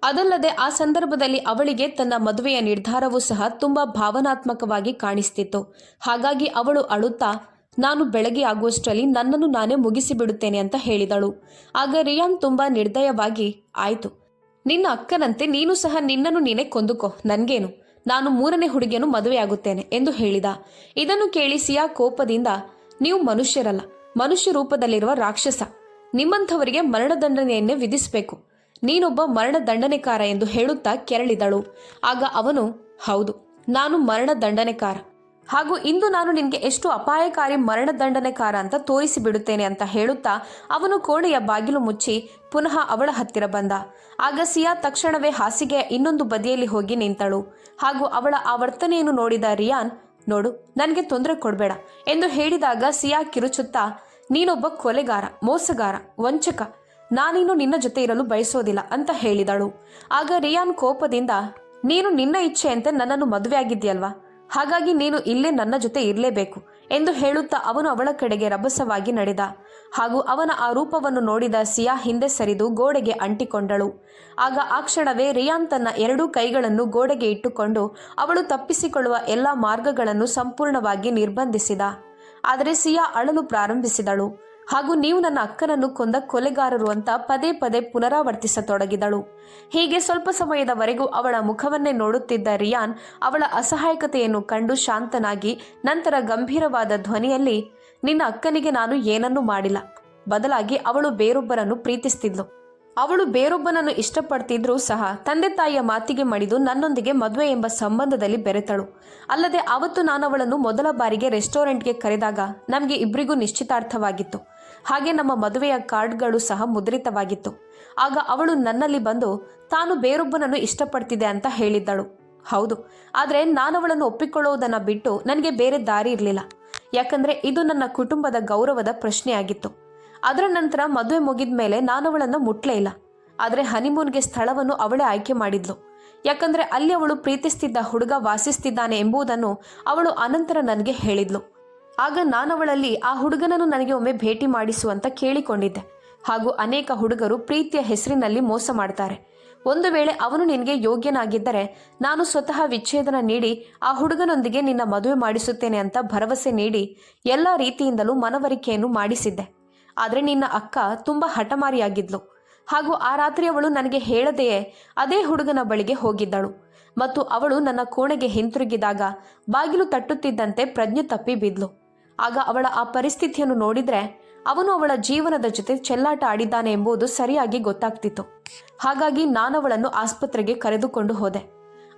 ಅದಲ್ಲದೆ ಆ ಸಂದರ್ಭದಲ್ಲಿ ಅವಳಿಗೆ ತನ್ನ ಮದುವೆಯ ನಿರ್ಧಾರವೂ ಸಹ ತುಂಬ ಭಾವನಾತ್ಮಕವಾಗಿ ಕಾಣಿಸ್ತಿತ್ತು. ಹಾಗಾಗಿ ಅವಳು ಅಳುತ್ತಾ, ನಾನು ಬೆಳಗ್ಗೆ ಆಗುವಷ್ಟರಲ್ಲಿ ನನ್ನನ್ನು ನಾನೇ ಮುಗಿಸಿಬಿಡುತ್ತೇನೆ ಅಂತ ಹೇಳಿದಳು. ಆಗ ರಿಯಾನ್ ತುಂಬ ನಿರ್ದಯವಾಗಿ, ಆಯಿತು, ನಿನ್ನ ಅಕ್ಕನಂತೆ ನೀನು ಸಹ ನಿನ್ನನ್ನು ನೀನೇ ಕೊಂದುಕೋ, ನನ್ಗೇನು, ನಾನು 3ನೇ ಹುಡುಗಿಯನ್ನು ಮದುವೆಯಾಗುತ್ತೇನೆ ಎಂದು ಹೇಳಿದ. ಇದನ್ನು ಕೇಳಿ ಸಿಯಾ ಕೋಪದಿಂದ, ನೀವು ಮನುಷ್ಯರಲ್ಲ, ಮನುಷ್ಯ ರೂಪದಲ್ಲಿರುವ ರಾಕ್ಷಸ, ನಿಮ್ಮಂಥವರಿಗೆ ಮರಣದಂಡನೆಯನ್ನೇ ವಿಧಿಸಬೇಕು, ನೀನೊಬ್ಬ ಮರಣದಂಡನೆಕಾರ ಎಂದು ಹೇಳುತ್ತಾ ಕೆರಳಿದಳು. ಆಗ ಅವನು, ಹೌದು, ನಾನು ಮರಣದಂಡನೆಕಾರ, ಹಾಗೂ ಇಂದು ನಾನು ನಿನಗೆ ಎಷ್ಟು ಅಪಾಯಕಾರಿ ಮರಣದಂಡನೆಕಾರ ಅಂತ ತೋರಿಸಿ ಬಿಡುತ್ತೇನೆ ಅಂತ ಹೇಳುತ್ತಾ ಅವನು ಕೋಣೆಯ ಬಾಗಿಲು ಮುಚ್ಚಿ ಪುನಃ ಅವಳ ಹತ್ತಿರ ಬಂದ. ಆಗ ಸಿಯಾ ತಕ್ಷಣವೇ ಹಾಸಿಗೆಯ ಇನ್ನೊಂದು ಬದಿಯಲ್ಲಿ ಹೋಗಿ ನಿಂತಳು. ಹಾಗೂ ಅವಳ ಆ ವರ್ತನೆಯನ್ನು ನೋಡಿದ ರಿಯಾನ್, ನೋಡು, ನನಗೆ ತೊಂದರೆ ಕೊಡಬೇಡ ಎಂದು ಹೇಳಿದಾಗ ಸಿಯಾ ಕಿರುಚುತ್ತಾ, ನೀನೊಬ್ಬ ಕೊಲೆಗಾರ, ಮೋಸಗಾರ, ವಂಚಕ, ನಾನಿನ್ನು ನಿನ್ನ ಜೊತೆ ಇರಲು ಬಯಸೋದಿಲ್ಲ ಅಂತ ಹೇಳಿದಳು. ಆಗ ರಿಯಾನ್ ಕೋಪದಿಂದ, ನೀನು ನಿನ್ನ ಇಚ್ಛೆಯಂತೆ ನನ್ನನ್ನು ಮದುವೆಯಾಗಿದ್ಯಲ್ವಾ, ಹಾಗಾಗಿ ನೀನು ಇಲ್ಲೇ ನನ್ನ ಜೊತೆ ಇರಲೇಬೇಕು ಎಂದು ಹೇಳುತ್ತಾ ಅವನು ಅವಳ ಕಡೆಗೆ ರಭಸವಾಗಿ ನಡೆದ. ಹಾಗೂ ಅವನ ಆ ರೂಪವನ್ನು ನೋಡಿದ ಸಿಯಾ ಹಿಂದೆ ಸರಿದು ಗೋಡೆಗೆ ಅಂಟಿಕೊಂಡಳು. ಆಗ ಆ ಕ್ಷಣವೇ ರಿಯಾನ್ ತನ್ನ 2 ಕೈಗಳನ್ನು ಗೋಡೆಗೆ ಇಟ್ಟುಕೊಂಡು ಅವಳು ತಪ್ಪಿಸಿಕೊಳ್ಳುವ ಎಲ್ಲ ಮಾರ್ಗಗಳನ್ನು ಸಂಪೂರ್ಣವಾಗಿ ನಿರ್ಬಂಧಿಸಿದ. ಆದರೆ ಸಿಯಾ ಅಳಲು ಪ್ರಾರಂಭಿಸಿದಳು. ಹಾಗೂ ನೀವು ನನ್ನ ಅಕ್ಕನನ್ನು ಕೊಂದ ಕೊಲೆಗಾರರು ಅಂತ ಪದೇ ಪದೇ ಪುನರಾವರ್ತಿಸತೊಡಗಿದಳು. ಹೀಗೆ ಸ್ವಲ್ಪ ಸಮಯದವರೆಗೂ ಅವಳ ಮುಖವನ್ನೇ ನೋಡುತ್ತಿದ್ದ ರಿಯಾನ್ ಅವಳ ಅಸಹಾಯಕತೆಯನ್ನು ಕಂಡು ಶಾಂತನಾಗಿ ನಂತರ ಗಂಭೀರವಾದ ಧ್ವನಿಯಲ್ಲಿ, ನಿನ್ನ ಅಕ್ಕನಿಗೆ ನಾನು ಏನನ್ನೂ ಮಾಡಿಲ್ಲ, ಬದಲಾಗಿ ಅವಳು ಬೇರೊಬ್ಬರನ್ನು ಪ್ರೀತಿಸ್ತಿದ್ಲು, ಅವಳು ಬೇರೊಬ್ಬನನ್ನು ಇಷ್ಟಪಡ್ತಿದ್ರೂ ಸಹ ತಂದೆ ತಾಯಿಯ ಮಾತಿಗೆ ಮಣಿದು ನನ್ನೊಂದಿಗೆ ಮದುವೆ ಎಂಬ ಸಂಬಂಧದಲ್ಲಿ ಬೆರೆತಳು. ಅಲ್ಲದೆ ಆವತ್ತು ನಾನು ಅವಳನ್ನು ಮೊದಲ ಬಾರಿಗೆ ರೆಸ್ಟೋರೆಂಟ್ಗೆ ಕರೆದಾಗ ನಮಗೆ ಇಬ್ಬರಿಗೂ ನಿಶ್ಚಿತಾರ್ಥವಾಗಿತ್ತು. ಹಾಗೆ ನಮ್ಮ ಮದುವೆಯ ಕಾರ್ಡ್ಗಳು ಸಹ ಮುದ್ರಿತವಾಗಿತ್ತು. ಆಗ ಅವಳು ನನ್ನಲ್ಲಿ ಬಂದು ತಾನು ಬೇರೊಬ್ಬನನ್ನು ಇಷ್ಟಪಡ್ತಿದೆ ಅಂತ ಹೇಳಿದ್ದಳು. ಹೌದು, ಆದರೆ ನಾನವಳನ್ನು ಒಪ್ಪಿಕೊಳ್ಳುವುದನ್ನು ಬಿಟ್ಟು ನನಗೆ ಬೇರೆ ದಾರಿ ಇರಲಿಲ್ಲ. ಯಾಕಂದರೆ ಇದು ನನ್ನ ಕುಟುಂಬದ ಗೌರವದ ಪ್ರಶ್ನೆಯಾಗಿತ್ತು. ಅದರ ನಂತರ ಮದುವೆ ಮುಗಿದ ಮೇಲೆ ನಾನವಳನ್ನು ಮುಟ್ಲೇ ಇಲ್ಲ. ಆದರೆ ಹನಿಮೂನ್ಗೆ ಸ್ಥಳವನ್ನು ಅವಳೇ ಆಯ್ಕೆ ಮಾಡಿದ್ಲು. ಯಾಕಂದರೆ ಅಲ್ಲಿ ಅವಳು ಪ್ರೀತಿಸ್ತಿದ್ದ ಹುಡುಗ ವಾಸಿಸ್ತಿದ್ದಾನೆ ಎಂಬುದನ್ನು ಅವಳು ಅನಂತರ ನನಗೆ ಹೇಳಿದ್ಲು. ಆಗ ನಾನವಳಲ್ಲಿ ಆ ಹುಡುಗನನ್ನು ನನಗೆ ಒಮ್ಮೆ ಭೇಟಿ ಮಾಡಿಸುವಂತ ಕೇಳಿಕೊಂಡಿದ್ದೆ. ಹಾಗೂ ಅನೇಕ ಹುಡುಗರು ಪ್ರೀತಿಯ ಹೆಸರಿನಲ್ಲಿ ಮೋಸ ಮಾಡ್ತಾರೆ. ಒಂದು ವೇಳೆ ಅವನು ನಿನಗೆ ಯೋಗ್ಯನಾಗಿದ್ದರೆ ನಾನು ಸ್ವತಃ ವಿಚ್ಛೇದನ ನೀಡಿ ಆ ಹುಡುಗನೊಂದಿಗೆ ನಿನ್ನ ಮದುವೆ ಮಾಡಿಸುತ್ತೇನೆ ಅಂತ ಭರವಸೆ ನೀಡಿ ಎಲ್ಲ ರೀತಿಯಿಂದಲೂ ಮನವರಿಕೆಯನ್ನು ಮಾಡಿಸಿದ್ದೆ. ಆದರೆ ನಿನ್ನ ಅಕ್ಕ ತುಂಬ ಹಠಮಾರಿಯಾಗಿದ್ಲು. ಹಾಗೂ ಆ ರಾತ್ರಿ ಅವಳು ನನಗೆ ಹೇಳದೆಯೇ ಅದೇ ಹುಡುಗನ ಬಳಿಗೆ ಹೋಗಿದ್ದಳು. ಮತ್ತು ಅವಳು ನನ್ನ ಕೋಣೆಗೆ ಹಿಂತಿರುಗಿದಾಗ ಬಾಗಿಲು ತಟ್ಟುತ್ತಿದ್ದಂತೆ ಪ್ರಜ್ಞೆ ತಪ್ಪಿ ಬಿದ್ಲು. ಆಗ ಅವಳ ಆ ಪರಿಸ್ಥಿತಿಯನ್ನು ನೋಡಿದರೆ ಅವನು ಅವಳ ಜೀವನದ ಜೊತೆ ಚೆಲ್ಲಾಟ ಆಡಿದ್ದಾನೆ ಎಂಬುದು ಸರಿಯಾಗಿ ಗೊತ್ತಾಗ್ತಿತ್ತು. ಹಾಗಾಗಿ ನಾನವಳನ್ನು ಆಸ್ಪತ್ರೆಗೆ ಕರೆದುಕೊಂಡು ಹೋದೆ.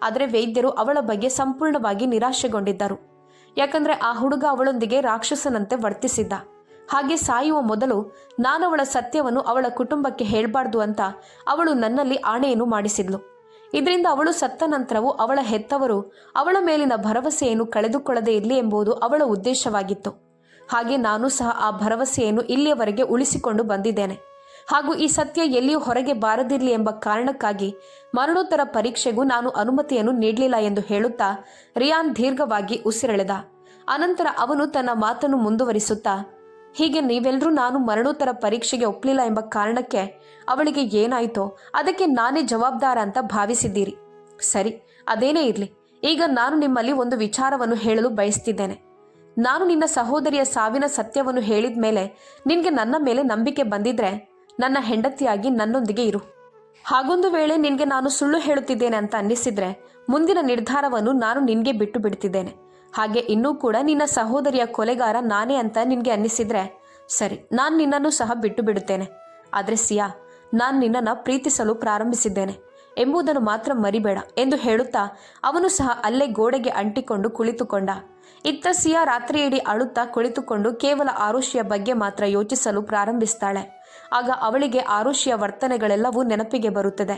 ಆದರೆ ವೈದ್ಯರು ಅವಳ ಬಗ್ಗೆ ಸಂಪೂರ್ಣವಾಗಿ ನಿರಾಶೆಗೊಂಡಿದ್ದರು. ಯಾಕಂದರೆ ಆ ಹುಡುಗ ಅವಳೊಂದಿಗೆ ರಾಕ್ಷಸನಂತೆ ವರ್ತಿಸಿದ್ದ. ಹಾಗೆ ಸಾಯುವ ಮೊದಲು ನಾನವಳ ಸತ್ಯವನ್ನು ಅವಳ ಕುಟುಂಬಕ್ಕೆ ಹೇಳಬಾರ್ದು ಅಂತ ಅವಳು ನನ್ನಲ್ಲಿ ಆಣೆಯನ್ನು ಮಾಡಿಸಿದ್ಲು. ಇದರಿಂದ ಅವಳು ಸತ್ತ ನಂತರವೂ ಅವಳ ಹೆತ್ತವರು ಅವಳ ಮೇಲಿನ ಭರವಸೆಯನ್ನು ಕಳೆದುಕೊಳ್ಳದೇ ಇರಲಿ ಎಂಬುದು ಅವಳ ಉದ್ದೇಶವಾಗಿತ್ತು. ಹಾಗೆ ನಾನು ಸಹ ಆ ಭರವಸೆಯನ್ನು ಇಲ್ಲಿಯವರೆಗೆ ಉಳಿಸಿಕೊಂಡು ಬಂದಿದ್ದೇನೆ. ಹಾಗೂ ಈ ಸತ್ಯ ಎಲ್ಲಿಯೂ ಹೊರಗೆ ಬಾರದಿರಲಿ ಎಂಬ ಕಾರಣಕ್ಕಾಗಿ ಮರಣೋತ್ತರ ಪರೀಕ್ಷೆಗೂ ನಾನು ಅನುಮತಿಯನ್ನು ನೀಡಲಿಲ್ಲ ಎಂದು ಹೇಳುತ್ತಾ ರಿಯಾನ್ ದೀರ್ಘವಾಗಿ ಉಸಿರೆಳೆದ. ಅನಂತರ ಅವನು ತನ್ನ ಮಾತನ್ನು ಮುಂದುವರಿಸುತ್ತಾ, ಹೀಗೆ ನೀವೆಲ್ಲರೂ ನಾನು ಮರಣೋತ್ತರ ಪರೀಕ್ಷೆಗೆ ಒಪ್ಪಲಿಲ್ಲ ಎಂಬ ಕಾರಣಕ್ಕೆ ಅವಳಿಗೆ ಏನಾಯಿತೋ ಅದಕ್ಕೆ ನಾನೇ ಜವಾಬ್ದಾರ ಅಂತ ಭಾವಿಸಿದ್ದೀರಿ. ಸರಿ, ಅದೇನೇ ಇರಲಿ. ಈಗ ನಾನು ನಿಮ್ಮಲ್ಲಿ ಒಂದು ವಿಚಾರವನ್ನು ಹೇಳಲು ಬಯಸ್ತಿದ್ದೇನೆ. ನಾನು ನಿನ್ನ ಸಹೋದರಿಯ ಸಾವಿನ ಸತ್ಯವನ್ನು ಹೇಳಿದ ಮೇಲೆ ನಿನಗೆ ನನ್ನ ಮೇಲೆ ನಂಬಿಕೆ ಬಂದಿದ್ರೆ ನನ್ನ ಹೆಂಡತಿಯಾಗಿ ನನ್ನೊಂದಿಗೆ ಇರು. ಹಾಗೊಂದು ವೇಳೆ ನಿನಗೆ ನಾನು ಸುಳ್ಳು ಹೇಳುತ್ತಿದ್ದೇನೆ ಅಂತ ಅನ್ನಿಸಿದ್ರೆ ಮುಂದಿನ ನಿರ್ಧಾರವನ್ನು ನಾನು ನಿನಗೆ ಬಿಟ್ಟು ಬಿಡ್ತಿದ್ದೇನೆ. ಹಾಗೆ ಇನ್ನೂ ಕೂಡ ನಿನ್ನ ಸಹೋದರಿಯ ಕೊಲೆಗಾರ ನಾನೇ ಅಂತ ನಿನಗೆ ಅನ್ನಿಸಿದ್ರೆ ಸರಿ, ನಾನು ನಿನ್ನನ್ನು ಸಹ ಬಿಟ್ಟು ಬಿಡುತ್ತೇನೆ. ಆದರೆ ಸಿಯಾ, ನಾನು ನಿನ್ನನ್ನು ಪ್ರೀತಿಸಲು ಪ್ರಾರಂಭಿಸಿದ್ದೇನೆ ಎಂಬುದನ್ನು ಮಾತ್ರ ಮರಿಬೇಡ ಎಂದು ಹೇಳುತ್ತಾ ಅವನು ಸಹ ಅಲ್ಲೇ ಗೋಡೆಗೆ ಅಂಟಿಕೊಂಡು ಕುಳಿತುಕೊಂಡ. ಇತ್ತ ಸಿಯಾ ರಾತ್ರಿಯಿಡೀ ಅಳುತ್ತಾ ಕುಳಿತುಕೊಂಡು ಕೇವಲ ಆರುಷಿಯ ಬಗ್ಗೆ ಮಾತ್ರ ಯೋಚಿಸಲು ಪ್ರಾರಂಭಿಸ್ತಾಳೆ. ಆಗ ಅವಳಿಗೆ ಆರುಷಿಯ ವರ್ತನೆಗಳೆಲ್ಲವೂ ನೆನಪಿಗೆ ಬರುತ್ತದೆ.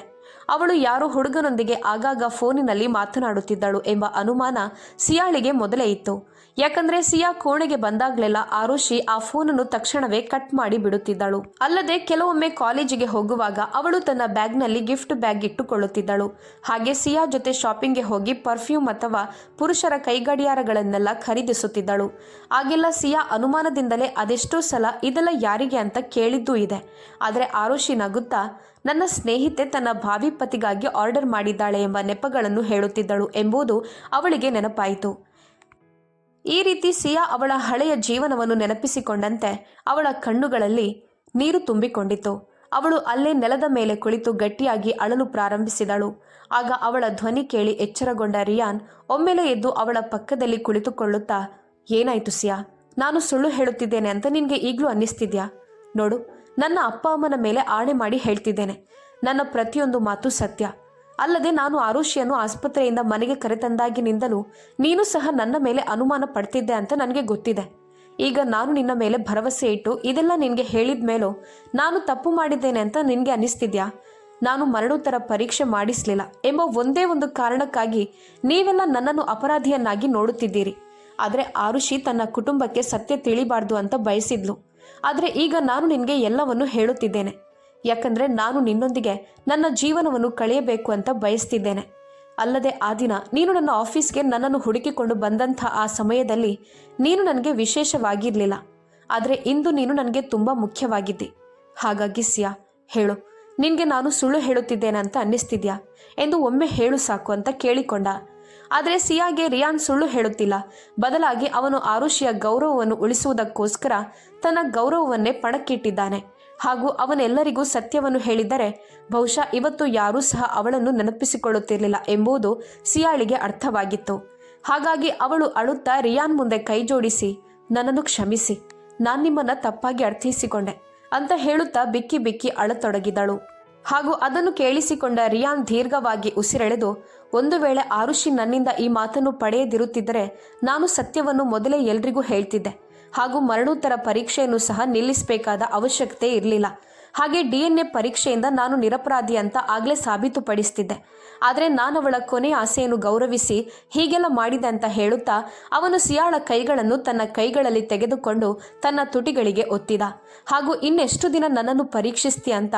ಅವಳು ಯಾರೋ ಹುಡುಗನೊಂದಿಗೆ ಆಗಾಗ ಫೋನಿನಲ್ಲಿ ಮಾತನಾಡುತ್ತಿದ್ದಳು ಎಂಬ ಅನುಮಾನ ಸಿಯಾಳಿಗೆ ಮೊದಲೇ ಇತ್ತು. ಯಾಕಂದ್ರೆ ಸಿಯಾ ಕೋಣೆಗೆ ಬಂದಾಗ್ಲೆಲ್ಲ ಆರುಷಿ ಆ ಫೋನನ್ನು ತಕ್ಷಣವೇ ಕಟ್ ಮಾಡಿ ಬಿಡುತ್ತಿದ್ದಳು. ಅಲ್ಲದೆ ಕೆಲವೊಮ್ಮೆ ಕಾಲೇಜಿಗೆ ಹೋಗುವಾಗ ಅವಳು ತನ್ನ ಬ್ಯಾಗ್ನಲ್ಲಿ ಗಿಫ್ಟ್ ಬ್ಯಾಗ್ ಇಟ್ಟುಕೊಳ್ಳುತ್ತಿದ್ದಳು. ಹಾಗೆ ಸಿಯಾ ಜೊತೆ ಶಾಪಿಂಗ್ಗೆ ಹೋಗಿ ಪರ್ಫ್ಯೂಮ್ ಅಥವಾ ಪುರುಷರ ಕೈಗಡಿಯಾರಗಳನ್ನೆಲ್ಲ ಖರೀದಿಸುತ್ತಿದ್ದಳು. ಆಗೆಲ್ಲ ಸಿಯಾ ಅನುಮಾನದಿಂದಲೇ ಅದೆಷ್ಟೋ ಸಲ ಇದೆಲ್ಲ ಯಾರಿಗೆ ಅಂತ ಕೇಳಿದ್ದೂ ಇದೆ. ಆದರೆ ಆರುಷಿ ನಗುತ್ತಾ ನನ್ನ ಸ್ನೇಹಿತೆ ತನ್ನ ಭಾವಿ ಪತಿಗಾಗಿ ಆರ್ಡರ್ ಮಾಡಿದ್ದಾಳೆ ಎಂಬ ನೆಪಗಳನ್ನು ಹೇಳುತ್ತಿದ್ದಳು ಎಂಬುದು ಅವಳಿಗೆ ನೆನಪಾಯಿತು. ಈ ರೀತಿ ಸಿಯಾ ಅವಳ ಹಳೆಯ ಜೀವನವನ್ನು ನೆನಪಿಸಿಕೊಂಡಂತೆ ಅವಳ ಕಣ್ಣುಗಳಲ್ಲಿ ನೀರು ತುಂಬಿಕೊಂಡಿತು. ಅವಳು ಅಲ್ಲೇ ನೆಲದ ಮೇಲೆ ಕುಳಿತು ಗಟ್ಟಿಯಾಗಿ ಅಳಲು ಪ್ರಾರಂಭಿಸಿದಳು. ಆಗ ಅವಳ ಧ್ವನಿ ಕೇಳಿ ಎಚ್ಚರಗೊಂಡ ರಿಯಾನ್ ಒಮ್ಮೆಲೆ ಎದ್ದು ಅವಳ ಪಕ್ಕದಲ್ಲಿ ಕುಳಿತುಕೊಳ್ಳುತ್ತಾ, ಏನಾಯ್ತು ಸಿಯಾ? ನಾನು ಸುಳ್ಳು ಹೇಳುತ್ತಿದ್ದೇನೆ ಅಂತ ನಿನಗೆ ಈಗಲೂ ಅನ್ನಿಸ್ತಿದ್ಯಾ? ನೋಡು, ನನ್ನ ಅಪ್ಪ ಅಮ್ಮನ ಮೇಲೆ ಆಣೆ ಮಾಡಿ ಹೇಳ್ತಿದ್ದೇನೆ, ನನ್ನ ಪ್ರತಿಯೊಂದು ಮಾತು ಸತ್ಯ. ಅಲ್ಲದೆ ನಾನು ಆರುಷಿಯನ್ನು ಆಸ್ಪತ್ರೆಯಿಂದ ಮನೆಗೆ ಕರೆತಂದಾಗಿನಿಂದಲೂ ನೀನು ಸಹ ನನ್ನ ಮೇಲೆ ಅನುಮಾನ ಪಡ್ತಿದ್ದೆ ಅಂತ ನನಗೆ ಗೊತ್ತಿದೆ. ಈಗ ನಾನು ನಿನ್ನ ಮೇಲೆ ಭರವಸೆ ಇಟ್ಟು ಇದೆಲ್ಲ ನಿನಗೆ ಹೇಳಿದ ಮೇಲೂ ನಾನು ತಪ್ಪು ಮಾಡಿದ್ದೇನೆ ಅಂತ ನಿನಗೆ ಅನ್ನಿಸ್ತಿದ್ಯಾ? ನಾನು ಮರಣೋತ್ತರ ಪರೀಕ್ಷೆ ಮಾಡಿಸಲಿಲ್ಲ ಎಂಬ ಒಂದೇ ಒಂದು ಕಾರಣಕ್ಕಾಗಿ ನೀವೆಲ್ಲ ನನ್ನನ್ನು ಅಪರಾಧಿಯನ್ನಾಗಿ ನೋಡುತ್ತಿದ್ದೀರಿ. ಆದರೆ ಆರುಷಿ ತನ್ನ ಕುಟುಂಬಕ್ಕೆ ಸತ್ಯ ತಿಳಿಬಾರ್ದು ಅಂತ ಬಯಸಿದ್ಲು. ಆದರೆ ಈಗ ನಾನು ನಿನಗೆ ಎಲ್ಲವನ್ನು ಹೇಳುತ್ತಿದ್ದೇನೆ. ಯಾಕಂದರೆ ನಾನು ನಿನ್ನೊಂದಿಗೆ ನನ್ನ ಜೀವನವನ್ನು ಕಳೆಯಬೇಕು ಅಂತ ಬಯಸ್ತಿದ್ದೇನೆ. ಅಲ್ಲದೆ ಆ ದಿನ ನೀನು ನನ್ನ ಆಫೀಸ್ಗೆ ನನ್ನನ್ನು ಹುಡುಕಿಕೊಂಡು ಬಂದಂಥ ಆ ಸಮಯದಲ್ಲಿ ನೀನು ನನಗೆ ವಿಶೇಷವಾಗಿರಲಿಲ್ಲ. ಆದರೆ ಇಂದು ನೀನು ನನಗೆ ತುಂಬ ಮುಖ್ಯವಾಗಿದ್ದಿ. ಹಾಗಾಗಿ ಸಿಯಾ, ಹೇಳು, ನಿನಗೆ ನಾನು ಸುಳ್ಳು ಹೇಳುತ್ತಿದ್ದೇನೆ ಅಂತ ಅನ್ನಿಸ್ತಿದ್ಯಾ ಎಂದು ಒಮ್ಮೆ ಹೇಳು ಸಾಕು ಅಂತ ಕೇಳಿಕೊಂಡ. ಆದರೆ ಸಿಯಾಗೆ ರಿಯಾನ್ ಸುಳ್ಳು ಹೇಳುತ್ತಿಲ್ಲ. ಬದಲಾಗಿ ಅವನು ಆರುಷಿಯ ಗೌರವವನ್ನು ಉಳಿಸುವುದಕ್ಕೋಸ್ಕರ ತನ್ನ ಗೌರವವನ್ನೇ ಪಣಕ್ಕಿಟ್ಟಿದ್ದಾನೆ. ಹಾಗೂ ಅವನೆಲ್ಲರಿಗೂ ಸತ್ಯವನ್ನು ಹೇಳಿದರೆ ಬಹುಶಃ ಇವತ್ತು ಯಾರೂ ಸಹ ಅವಳನ್ನು ನೆನಪಿಸಿಕೊಳ್ಳುತ್ತಿರಲಿಲ್ಲ ಎಂಬುದು ಸಿಯಾಳಿಗೆ ಅರ್ಥವಾಗಿತ್ತು. ಹಾಗಾಗಿ ಅವಳು ಅಳುತ್ತಾ ರಿಯಾನ್ ಮುಂದೆ ಕೈ ಜೋಡಿಸಿ, ನನ್ನನ್ನು ಕ್ಷಮಿಸಿ, ನಾನು ನಿಮ್ಮನ್ನು ತಪ್ಪಾಗಿ ಅರ್ಥೈಸಿಕೊಂಡೆ ಅಂತ ಹೇಳುತ್ತಾ ಬಿಕ್ಕಿ ಬಿಕ್ಕಿ ಅಳತೊಡಗಿದಳು. ಹಾಗೂ ಅದನ್ನು ಕೇಳಿಸಿಕೊಂಡ ರಿಯಾನ್ ದೀರ್ಘವಾಗಿ ಉಸಿರೆಳೆದು, ಒಂದು ವೇಳೆ ಆರುಷಿ ನನ್ನಿಂದ ಈ ಮಾತನ್ನು ಪಡೆಯದಿರುತ್ತಿದ್ದರೆ ನಾನು ಸತ್ಯವನ್ನು ಮೊದಲೇ ಎಲ್ರಿಗೂ ಹೇಳ್ತಿದ್ದೆ. ಹಾಗೂ ಮರಣೋತ್ತರ ಪರೀಕ್ಷೆಯನ್ನು ಸಹ ನಿಲ್ಲಿಸಬೇಕಾದ ಅವಶ್ಯಕತೆ ಇರಲಿಲ್ಲ. ಹಾಗೆ DNA ಪರೀಕ್ಷೆಯಿಂದ ನಾನು ನಿರಪರಾಧಿ ಅಂತ ಆಗಲೇ ಸಾಬೀತುಪಡಿಸ್ತಿದ್ದೆ. ಆದರೆ ನಾನು ಅವಳ ಕೊನೆಯ ಆಸೆಯನ್ನು ಗೌರವಿಸಿ ಹೀಗೆಲ್ಲ ಮಾಡಿದೆ ಅಂತ ಹೇಳುತ್ತಾ ಅವನು ಸಿಯಾಳ ಕೈಗಳನ್ನು ತನ್ನ ಕೈಗಳಲ್ಲಿ ತೆಗೆದುಕೊಂಡು ತನ್ನ ತುಟಿಗಳಿಗೆ ಒತ್ತಿದ. ಹಾಗೂ ಇನ್ನೆಷ್ಟು ದಿನ ನನ್ನನ್ನು ಪರೀಕ್ಷಿಸ್ತೀಯ ಅಂತ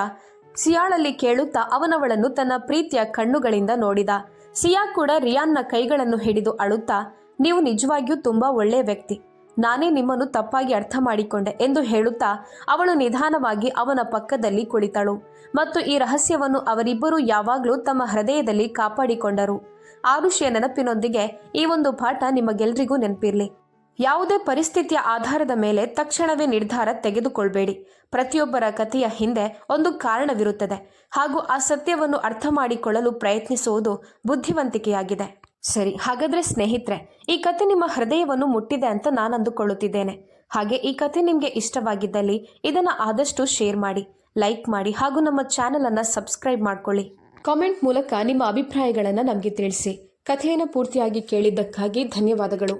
ಸಿಯಾಳಲ್ಲಿ ಕೇಳುತ್ತಾ ಅವನವಳನ್ನು ತನ್ನ ಪ್ರೀತಿಯ ಕಣ್ಣುಗಳಿಂದ ನೋಡಿದ. ಸಿಯಾ ಕೂಡ ರಿಯಾನ್ನ ಕೈಗಳನ್ನು ಹಿಡಿದು ಅಳುತ್ತಾ, ನೀವು ನಿಜವಾಗಿಯೂ ತುಂಬಾ ಒಳ್ಳೆಯ ವ್ಯಕ್ತಿ, ನಾನೇ ನಿಮ್ಮನ್ನು ತಪ್ಪಾಗಿ ಅರ್ಥ ಮಾಡಿಕೊಂಡೆ ಎಂದು ಹೇಳುತ್ತಾ ಅವಳು ನಿಧಾನವಾಗಿ ಅವನ ಪಕ್ಕದಲ್ಲಿ ಕುಳಿತಳು. ಮತ್ತು ಈ ರಹಸ್ಯವನ್ನು ಅವರಿಬ್ಬರೂ ಯಾವಾಗಲೂ ತಮ್ಮ ಹೃದಯದಲ್ಲಿ ಕಾಪಾಡಿಕೊಂಡರು. ಆರುಷಿಯ ನೆನಪಿನೊಂದಿಗೆ ಈ ಒಂದು ಪಾಠ ನಿಮಗೆಲ್ರಿಗೂ ನೆನಪಿರಲಿ. ಯಾವುದೇ ಪರಿಸ್ಥಿತಿಯ ಆಧಾರದ ಮೇಲೆ ತಕ್ಷಣವೇ ನಿರ್ಧಾರ ತೆಗೆದುಕೊಳ್ಬೇಡಿ. ಪ್ರತಿಯೊಬ್ಬರ ಕಥೆಯ ಹಿಂದೆ ಒಂದು ಕಾರಣವಿರುತ್ತದೆ. ಹಾಗೂ ಆ ಸತ್ಯವನ್ನು ಅರ್ಥ ಮಾಡಿಕೊಳ್ಳಲು ಪ್ರಯತ್ನಿಸುವುದು ಬುದ್ಧಿವಂತಿಕೆಯಾಗಿದೆ. ಸರಿ, ಹಾಗಾದ್ರೆ ಸ್ನೇಹಿತರೆ, ಈ ಕತೆ ನಿಮ್ಮ ಹೃದಯವನ್ನು ಮುಟ್ಟಿದೆ ಅಂತ ನಾನು ಅಂದುಕೊಳ್ಳುತ್ತಿದ್ದೇನೆ. ಹಾಗೆ ಈ ಕತೆ ನಿಮಗೆ ಇಷ್ಟವಾಗಿದ್ದಲ್ಲಿ ಇದನ್ನು ಆದಷ್ಟು ಶೇರ್ ಮಾಡಿ, ಲೈಕ್ ಮಾಡಿ ಹಾಗೂ ನಮ್ಮ ಚಾನಲನ್ನು ಸಬ್ಸ್ಕ್ರೈಬ್ ಮಾಡ್ಕೊಳ್ಳಿ. ಕಾಮೆಂಟ್ ಮೂಲಕ ನಿಮ್ಮ ಅಭಿಪ್ರಾಯಗಳನ್ನು ನಮಗೆ ತಿಳಿಸಿ. ಕಥೆಯನ್ನು ಪೂರ್ತಿಯಾಗಿ ಕೇಳಿದ್ದಕ್ಕಾಗಿ ಧನ್ಯವಾದಗಳು.